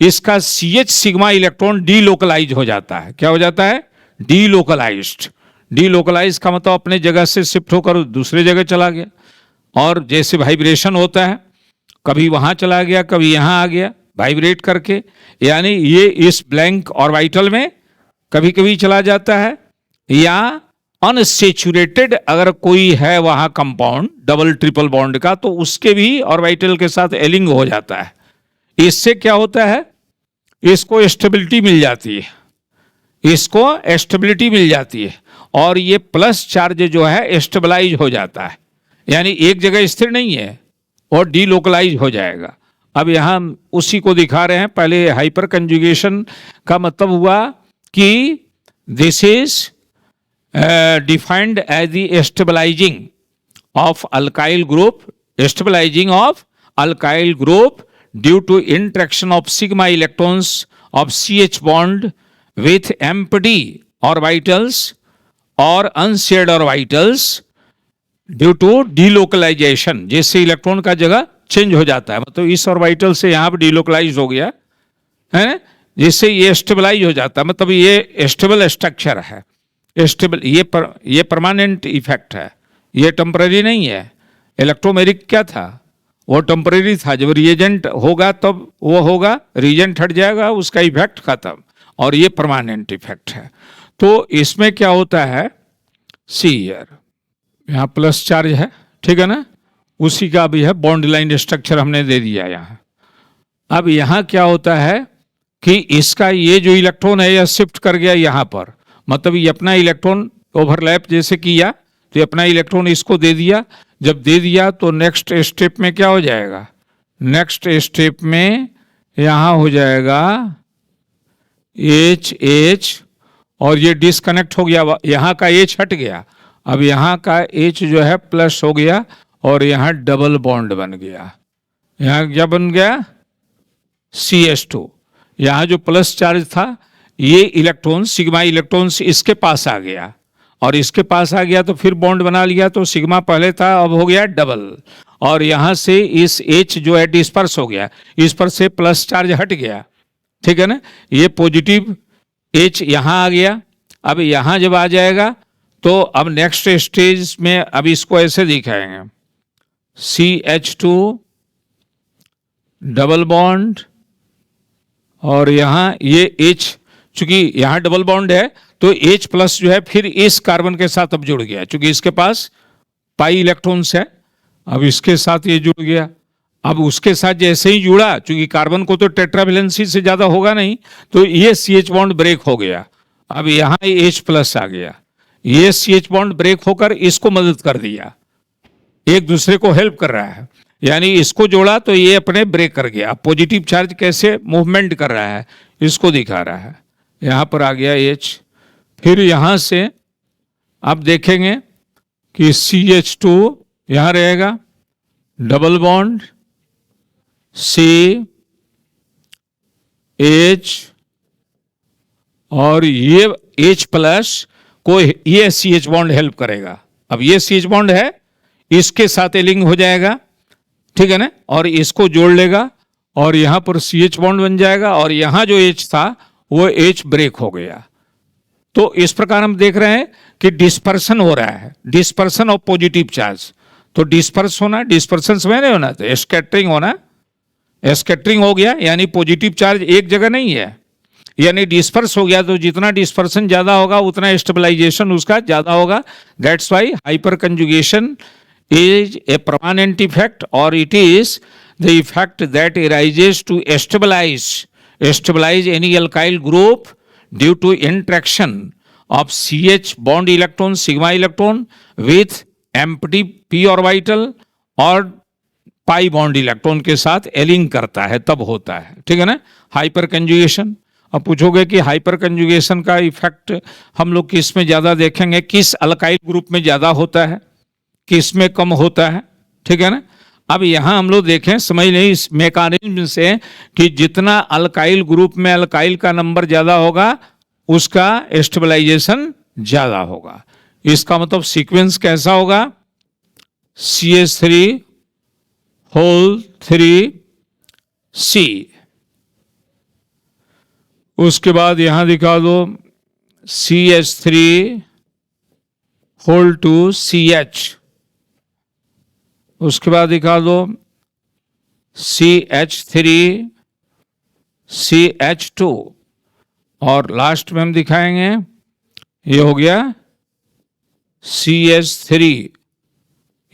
इसका CH सिग्मा इलेक्ट्रॉन डीलोकलाइज हो जाता है। क्या हो जाता है? डीलोकलाइज्ड। डीलोकलाइज का मतलब अपने जगह से शिफ्ट होकर दूसरे जगह चला गया। और जैसे वाइब्रेशन होता है, कभी वहां चला गया, कभी यहां आ गया वाइब्रेट करके, यानी ये इस ब्लैंक ऑर्बिटल में कभी कभी चला जाता है, या अनसेचुरेटेड अगर कोई है वहां कंपाउंड डबल ट्रिपल बॉन्ड का, तो उसके भी ऑर्बिटल के साथ एलिंग हो जाता है। इससे क्या होता है? इसको स्टेबिलिटी मिल जाती है, इसको स्टेबिलिटी मिल जाती है, और ये प्लस चार्ज जो है स्टेबलाइज हो जाता है, यानी एक जगह स्थिर नहीं है और डीलोकलाइज हो जाएगा। अब यहां उसी को दिखा रहे हैं। पहले हाइपर कंजुगेशन का मतलब हुआ कि this is defined as the stabilising of alkyl group, stabilising of alkyl group due to interaction of sigma electrons of CH bond with empty orbitals or unshared orbitals due to delocalization, जिससे electron का जगह change हो जाता है, मतलब इस orbital से यहाँ पर डिलोकलाइज हो गया है, जिससे ये स्टेबलाइज हो जाता है, मतलब ये स्टेबल स्ट्रक्चर है, स्टेबल। ये परमानेंट इफेक्ट है, ये टेम्पररी नहीं है। इलेक्ट्रोमेरिक क्या था? वो टेम्पररी था, जब रिएजेंट होगा तब वो होगा, रिएजेंट हट जाएगा, उसका इफेक्ट खत्म, और ये परमानेंट इफेक्ट है। तो इसमें क्या होता है? सी यहाँ प्लस चार्ज है, ठीक है ना, उसी का भी है, बॉन्ड लाइन स्ट्रक्चर हमने दे दिया यहाँ। अब यहाँ क्या होता है कि इसका ये जो इलेक्ट्रॉन है यह शिफ्ट कर गया यहाँ पर, मतलब ये अपना इलेक्ट्रॉन ओवरलैप जैसे किया, तो ये अपना इलेक्ट्रॉन इसको दे दिया। जब दे दिया तो नेक्स्ट स्टेप में क्या हो जाएगा? नेक्स्ट स्टेप में यहाँ हो जाएगा H, और ये डिस्कनेक्ट हो गया, यहाँ का H हट गया, अब यहाँ का H जो है प्लस हो गया, और यहाँ डबल बॉन्ड बन गया। यहाँ क्या बन गया? CH2। यहाँ जो प्लस चार्ज था, ये इलेक्ट्रॉन सिग्मा इलेक्ट्रॉन्स इसके पास आ गया, और इसके पास आ गया तो फिर बॉन्ड बना लिया, तो सिग्मा पहले था अब हो गया डबल, और यहाँ से इस H जो है डिस्पर्स हो गया, इस पर से प्लस चार्ज हट गया, ठीक है ना, ये पॉजिटिव H यहाँ आ गया। अब यहाँ जब आ जाएगा तो अब नेक्स्ट स्टेज में अब इसको ऐसे दिखाएंगे, CH2 डबल बॉन्ड, और यहाँ ये H, चूंकि यहाँ डबल बॉन्ड है तो H प्लस जो है फिर इस कार्बन के साथ अब जुड़ गया, चूंकि इसके पास पाई इलेक्ट्रॉन्स है, अब इसके साथ ये जुड़ गया। अब उसके साथ जैसे ही जुड़ा, चूंकि कार्बन को तो टेट्रावेलेंसी से ज्यादा होगा नहीं, तो ये CH बॉन्ड ब्रेक हो गया, अब यहाँ H प्लस आ गया, ये CH बॉन्ड ब्रेक होकर इसको मदद कर दिया, एक दूसरे को हेल्प कर रहा है, यानी इसको जोड़ा तो ये अपने ब्रेक कर गया। पॉजिटिव चार्ज कैसे मूवमेंट कर रहा है इसको दिखा रहा है। यहाँ पर आ गया H, फिर यहाँ से आप देखेंगे कि CH2 यहाँ रहेगा, डबल बॉन्ड C H, और ये H प्लस को ये CH बॉन्ड हेल्प करेगा। अब ये CH बॉन्ड है, इसके साथ एलिंग हो जाएगा, ठीक है ना, और इसको जोड़ लेगा, और यहां पर CH बॉन्ड बन जाएगा, और यहां जो H था वो H ब्रेक हो गया। तो इस प्रकार हम देख रहे हैं कि डिस्पर्सन हो रहा है, डिस्पर्सन ऑफ पॉजिटिव चार्ज। तो डिस्पर्स होना, डिस्पर्सन समय नहीं होना, तो स्कैटरिंग होना, स्कैटरिंग हो गया, यानी पॉजिटिव चार्ज एक जगह नहीं है, यानी डिस्पर्स हो गया। तो जितना डिस्पर्सन ज्यादा होगा उतना स्टेबलाइजेशन उसका ज्यादा होगा। That's why hyper conjugation is a permanent effect, or it is the effect that arises to stabilize any alkyl group due to interaction of CH bond electron, sigma electron with empty p orbital और pi bond electron के साथ एलिंग करता है, तब होता है, ठीक है ना, हाइपर कंजुगेशन। अब पूछोगे कि हाइपर कंजुगेशन का इफेक्ट हम लोग किस में ज्यादा देखेंगे, किस अल्काइल ग्रुप में ज्यादा होता है, किस में कम होता है, ठीक है ना। अब यहां हम लोग देखें, समझ लें इस मैकेनिज्म से कि जितना अल्काइल ग्रुप में अल्काइल का नंबर ज्यादा होगा उसका स्टेबलाइजेशन ज्यादा होगा। इसका मतलब सीक्वेंस कैसा होगा? CH3 होल 3 C, उसके बाद यहां दिखा दो CH3 होल्ड टू CH, उसके बाद दिखा दो CH3 CH2, और लास्ट में हम दिखाएंगे ये हो गया CH3,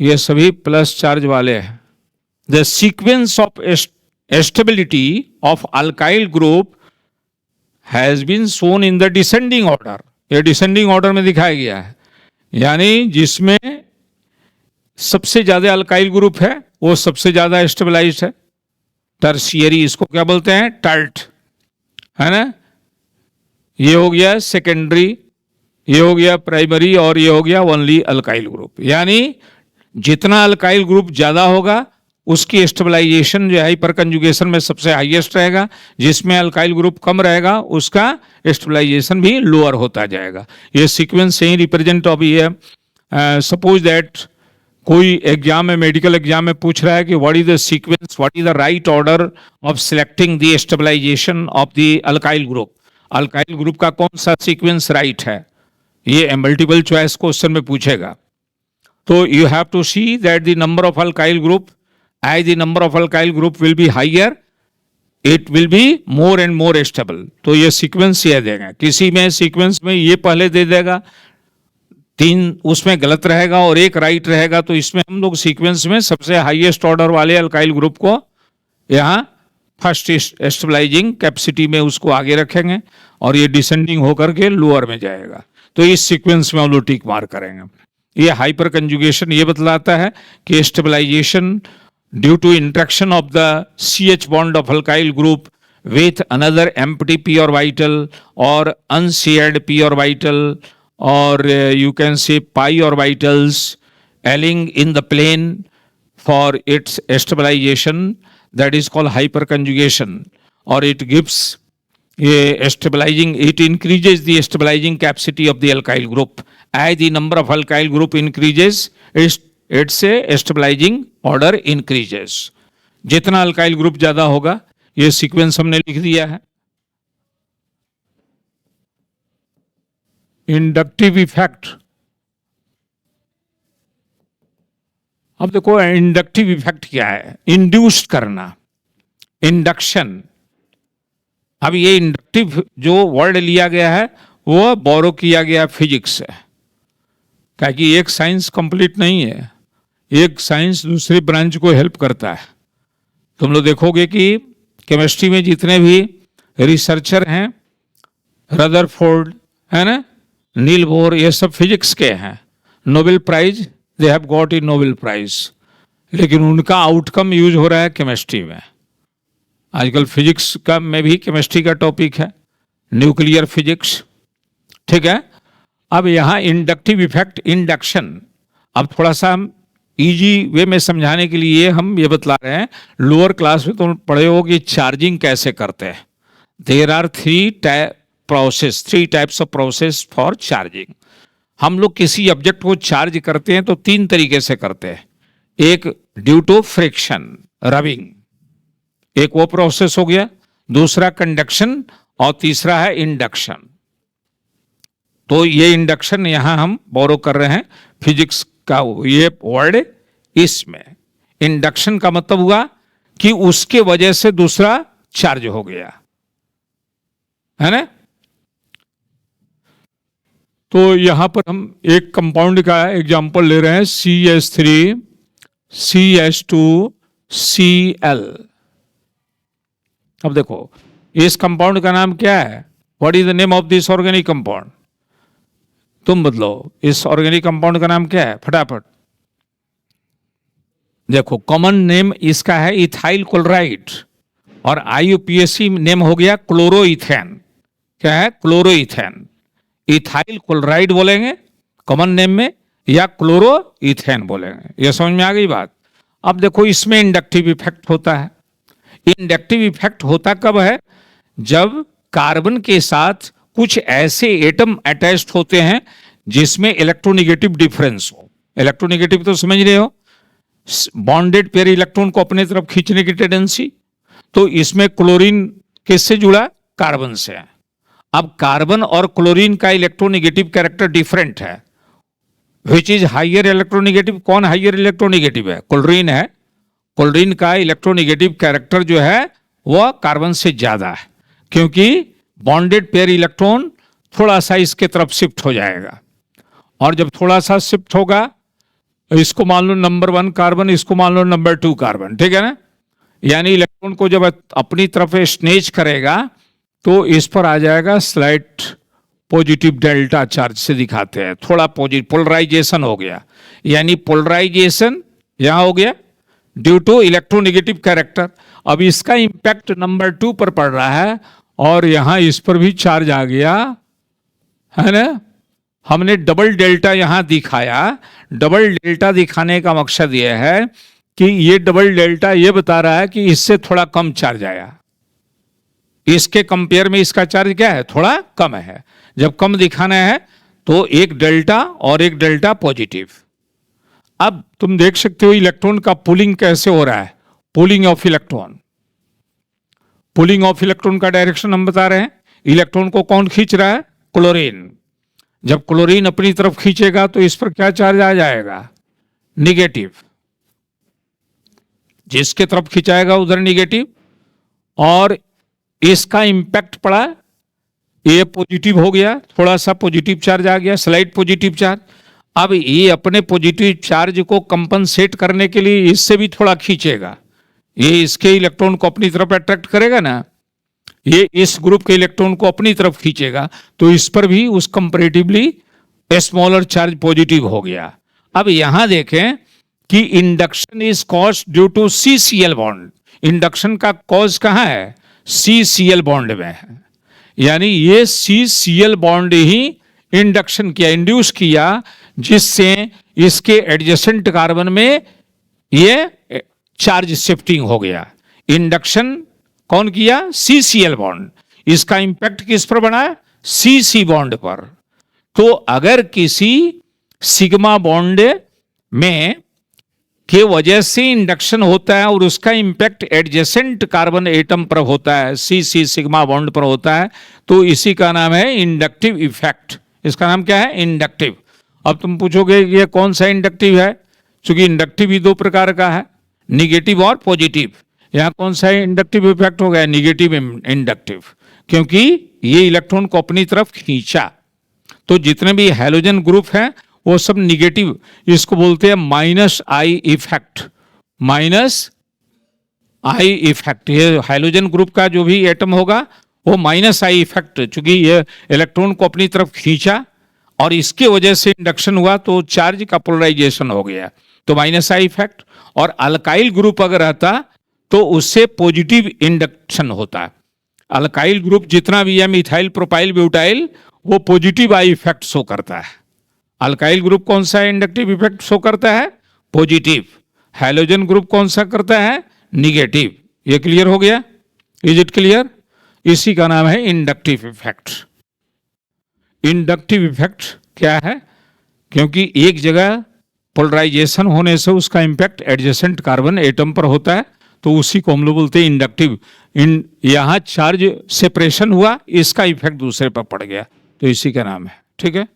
ये सभी प्लस चार्ज वाले हैं। The sequence of stability of alkyl group has been shown in the descending order, ये डिसेंडिंग ऑर्डर में दिखाया गया है, यानी जिसमें सबसे ज्यादा अल्काइल ग्रुप है वो सबसे ज्यादा स्टेबलाइज्ड है। टर्शियरी इसको क्या बोलते हैं, टर्ट, है ना। ये हो गया सेकेंडरी, ये हो गया प्राइमरी, और ये हो गया ओनली अल्काइल ग्रुप। यानी जितना अल्काइल ग्रुप ज्यादा होगा उसकी स्टेबलाइजेशन जो है हाइपर कंजुगेशन में सबसे हाईएस्ट रहेगा, जिसमें अल्काइल ग्रुप कम रहेगा उसका स्टेबलाइजेशन भी लोअर होता जाएगा। ये सीक्वेंस से ही रिप्रेजेंट ऑफ ये सपोज दैट कोई एग्जाम में, मेडिकल एग्जाम में पूछ रहा है कि what is the sequence, what is the right order of selecting the stabilization of the alkyl group, alkyl group का कौन सा सीक्वेंस राइट है, ये मल्टीपल चॉइस क्वेश्चन में पूछेगा। तो you have to see that the number of alkyl group, as the number of alkyl group will be higher, it will be more and more stable। तो ये sequence ये देगा, किसी में सीक्वेंस में ये पहले दे देगा, 3 उसमें गलत रहेगा और 1 राइट रहेगा, तो इसमें हम लोग सीक्वेंस में सबसे हाईएस्ट ऑर्डर वाले अल्काइल ग्रुप को यहाँ फर्स्ट स्टेबलाइजिंग कैपेसिटी में उसको आगे रखेंगे, और ये डिसेंडिंग होकर के लोअर में जाएगा। तो इस सीक्वेंस में हम लोग टिक मार्क करेंगे। ये हाइपर कंजुगेशन ये बतलाता है कि stabilization due to interaction of the CH bond of alkyl group with another empty p orbital or unshared p orbital, or you can say pi orbitals aligning in the plane for its stabilization, that is called hyperconjugation, or it gives a stabilizing, it increases the stabilizing capacity of the alkyl group as the number of alkyl group increases, its stabilizing order increases. जितना alkyl group ज्यादा होगा, ये sequence हमने लिख दिया है। Inductive effect, अब देखो इंडक्टिव इफेक्ट क्या है, इंड्यूस करना, इंडक्शन। अब ये इंडक्टिव जो वर्ड लिया गया है वो बोरो किया गया फिजिक्स से, क्योंकि एक साइंस कंप्लीट नहीं है, एक साइंस दूसरी ब्रांच को हेल्प करता है। तुम लोग देखोगे कि केमिस्ट्री में जितने भी रिसर्चर हैं, रदरफोर्ड है ना, नील बोर, ये सब फिजिक्स के हैं। Nobel prize they have got in Nobel prize, लेकिन उनका आउटकम यूज हो रहा है केमिस्ट्री में। आजकल फिजिक्स का में भी केमिस्ट्री का टॉपिक है, न्यूक्लियर फिजिक्स, ठीक है। अब यहाँ इंडक्टिव इफेक्ट, इंडक्शन, अब थोड़ा सा हम इजी वे में समझाने के लिए हम ये बतला रहे हैं। लोअर क्लास में तुम पढ़े हो कि चार्जिंग कैसे करते हैं। There are 3 types of process for charging. हम लोग किसी ऑब्जेक्ट को चार्ज करते हैं तो 3 तरीके से करते हैं। एक ड्यू टू फ्रिक्शन, रबिंग, एक वो प्रोसेस हो गया, दूसरा कंडक्शन, और तीसरा है इंडक्शन। तो ये इंडक्शन यहां हम बोरो कर रहे हैं फिजिक्स का ये वर्ड। इसमें इंडक्शन का मतलब हुआ कि उसके वजह से दूसरा चार्ज हो गया, है ना। तो यहां पर हम एक कंपाउंड का एग्जांपल ले रहे हैं, CH3 CH2 Cl। अब देखो इस कंपाउंड का नाम क्या है, what is the name of this organic compound? तुम बदलो, इस ऑर्गेनिक कंपाउंड का नाम क्या है फटाफट। देखो कॉमन नेम इसका है इथाइल क्लोराइड, और IUPAC नेम हो गया क्लोरोइथेन। क्या है? क्लोरोइथेन। इथाइल क्लोराइड बोलेंगे कॉमन नेम में, या क्लोरोइथेन बोलेंगे। ये समझ में आ गई बात। अब देखो इसमें इंडक्टिव इफेक्ट होता है। इंडक्टिव इफेक्ट होता कब है? जब कार्बन के साथ कुछ ऐसे एटम अटैच्ड होते हैं जिसमें इलेक्ट्रोनेगेटिव डिफरेंस हो। इलेक्ट्रोनेगेटिव तो समझ रहे हो, बॉन्डेड पेयर इलेक्ट्रॉन को अपने तरफ खींचने की टेंडेंसी। तो इसमें क्लोरीन किससे जुड़ा? कार्बन से। अब कार्बन और क्लोरीन का इलेक्ट्रोनेगेटिव कैरेक्टर डिफरेंट है। Which is higher electronegative? कौन हाइयर इलेक्ट्रोनेगेटिव है? क्लोरीन है। क्लोरीन का इलेक्ट्रोनेगेटिव कैरेक्टर जो है वह कार्बन से ज्यादा है, क्योंकि बॉन्डेड पेयर इलेक्ट्रॉन थोड़ा सा इसके तरफ शिफ्ट हो जाएगा, और जब थोड़ा सा शिफ्ट होगा, इसको मान लो नंबर 1 कार्बन, इसको मान लो नंबर 2 कार्बन, ठीक है ना। यानी इलेक्ट्रॉन को जब अपनी तरफ स्नेच करेगा तो इस पर आ जाएगा स्लाइट पॉजिटिव डेल्टा चार्ज से दिखाते हैं, थोड़ा पॉजिटिव पोलराइजेशन हो गया। यानी पोलराइजेशन यहां हो गया ड्यू टू इलेक्ट्रोनेगेटिव कैरेक्टर। अब इसका इंपैक्ट नंबर 2 पर पड़ रहा है, और यहां इस पर भी चार्ज आ गया है ना। हमने डबल डेल्टा यहां दिखाया। डबल डेल्टा दिखाने का मकसद यह है कि ये डबल डेल्टा ये बता रहा है कि इससे थोड़ा कम चार्ज आया, इसके कंपेयर में इसका चार्ज क्या है? थोड़ा कम है। जब कम दिखाना है तो एक डेल्टा और एक डेल्टा पॉजिटिव। अब तुम देख सकते हो इलेक्ट्रॉन का पुलिंग कैसे हो रहा है। Pulling of electron, pulling of electron का डायरेक्शन हम बता रहे हैं। इलेक्ट्रॉन को कौन खींच रहा है? क्लोरीन। जब क्लोरीन अपनी तरफ खींचेगा तो इस पर क्या चार्ज आ जाएगा? निगेटिव। जिसके तरफ खिंचाएगा उधर निगेटिव, और इसका इंपैक्ट पड़ा, ये पॉजिटिव हो गया, थोड़ा सा पॉजिटिव चार्ज आ गया, स्लाइट पॉजिटिव चार्ज। अब ये अपने पॉजिटिव चार्ज को कंपनसेट करने के लिए इससे भी थोड़ा खींचेगा, ये इसके इलेक्ट्रॉन को अपनी तरफ अट्रैक्ट करेगा ना, ये इस ग्रुप के इलेक्ट्रॉन को अपनी तरफ खींचेगा, तो इस पर भी उस कंपैरेटिवली स्मॉलर चार्ज पॉजिटिव हो गया। अब यहां देखें कि induction is caused due to CCl bond. Induction का कॉज कहां है? CCl बॉन्ड में है। यानी ये CCl बॉन्ड ही इंडक्शन किया, इंड्यूस किया, जिससे इसके एडजेसेंट कार्बन में ये चार्ज शिफ्टिंग हो गया। इंडक्शन कौन किया? CCl bond. इसका इंपैक्ट किस पर बना है? CC बॉन्ड पर। तो अगर किसी सिग्मा बॉन्ड में के वजह से इंडक्शन होता है और उसका इंपैक्ट एडजेसेंट कार्बन एटम पर होता है, CC सिग्मा बॉन्ड पर होता है, तो इसी का नाम है इंडक्टिव इफेक्ट। इसका नाम क्या है? इंडक्टिव। अब तुम पूछोगे ये कौन सा इंडक्टिव है? क्योंकि इंडक्टिव ही 2 प्रकार का है, निगेटिव और पॉजिटिव। यहां कौन सा इंडक्टिव इफेक्ट हो गया? निगेटिव इंडक्टिव, क्योंकि ये इलेक्ट्रॉन को अपनी तरफ खींचा। तो जितने भी हैलोजन ग्रुप हैं वो सब निगेटिव, इसको बोलते हैं -I इफेक्ट। -I इफेक्ट, ये हाइड्रोजन ग्रुप का जो भी एटम होगा वो -I इफेक्ट, चूंकि ये इलेक्ट्रॉन को अपनी तरफ खींचा और इसके वजह से इंडक्शन हुआ तो चार्ज का पोलराइजेशन हो गया, तो -I इफेक्ट। और अल्काइल ग्रुप अगर रहता तो उससे पॉजिटिव इंडक्शन होता है। अल्काइल ग्रुप जितना भी है, मिथाइल, प्रोपाइल, ब्यूटाइल, वो पॉजिटिव I इफेक्ट शो करता है। अल्काइल ग्रुप कौन सा इंडक्टिव इफेक्ट शो करता है? पॉजिटिव। हैलोजन ग्रुप कौन सा करता है? निगेटिव। ये क्लियर हो गया? Is it clear? इसी का नाम है इंडक्टिव इफेक्ट। इंडक्टिव इफेक्ट क्या है? क्योंकि एक जगह पोलराइजेशन होने से उसका इंपैक्ट एडजेसेंट कार्बन एटम पर होता है, तो उसी को हम लोग बोलते हैं इंडक्टिव। यहां चार्ज सेपरेशन हुआ, इसका इफेक्ट दूसरे पर पड़ गया, तो इसी का नाम है। ठीक है।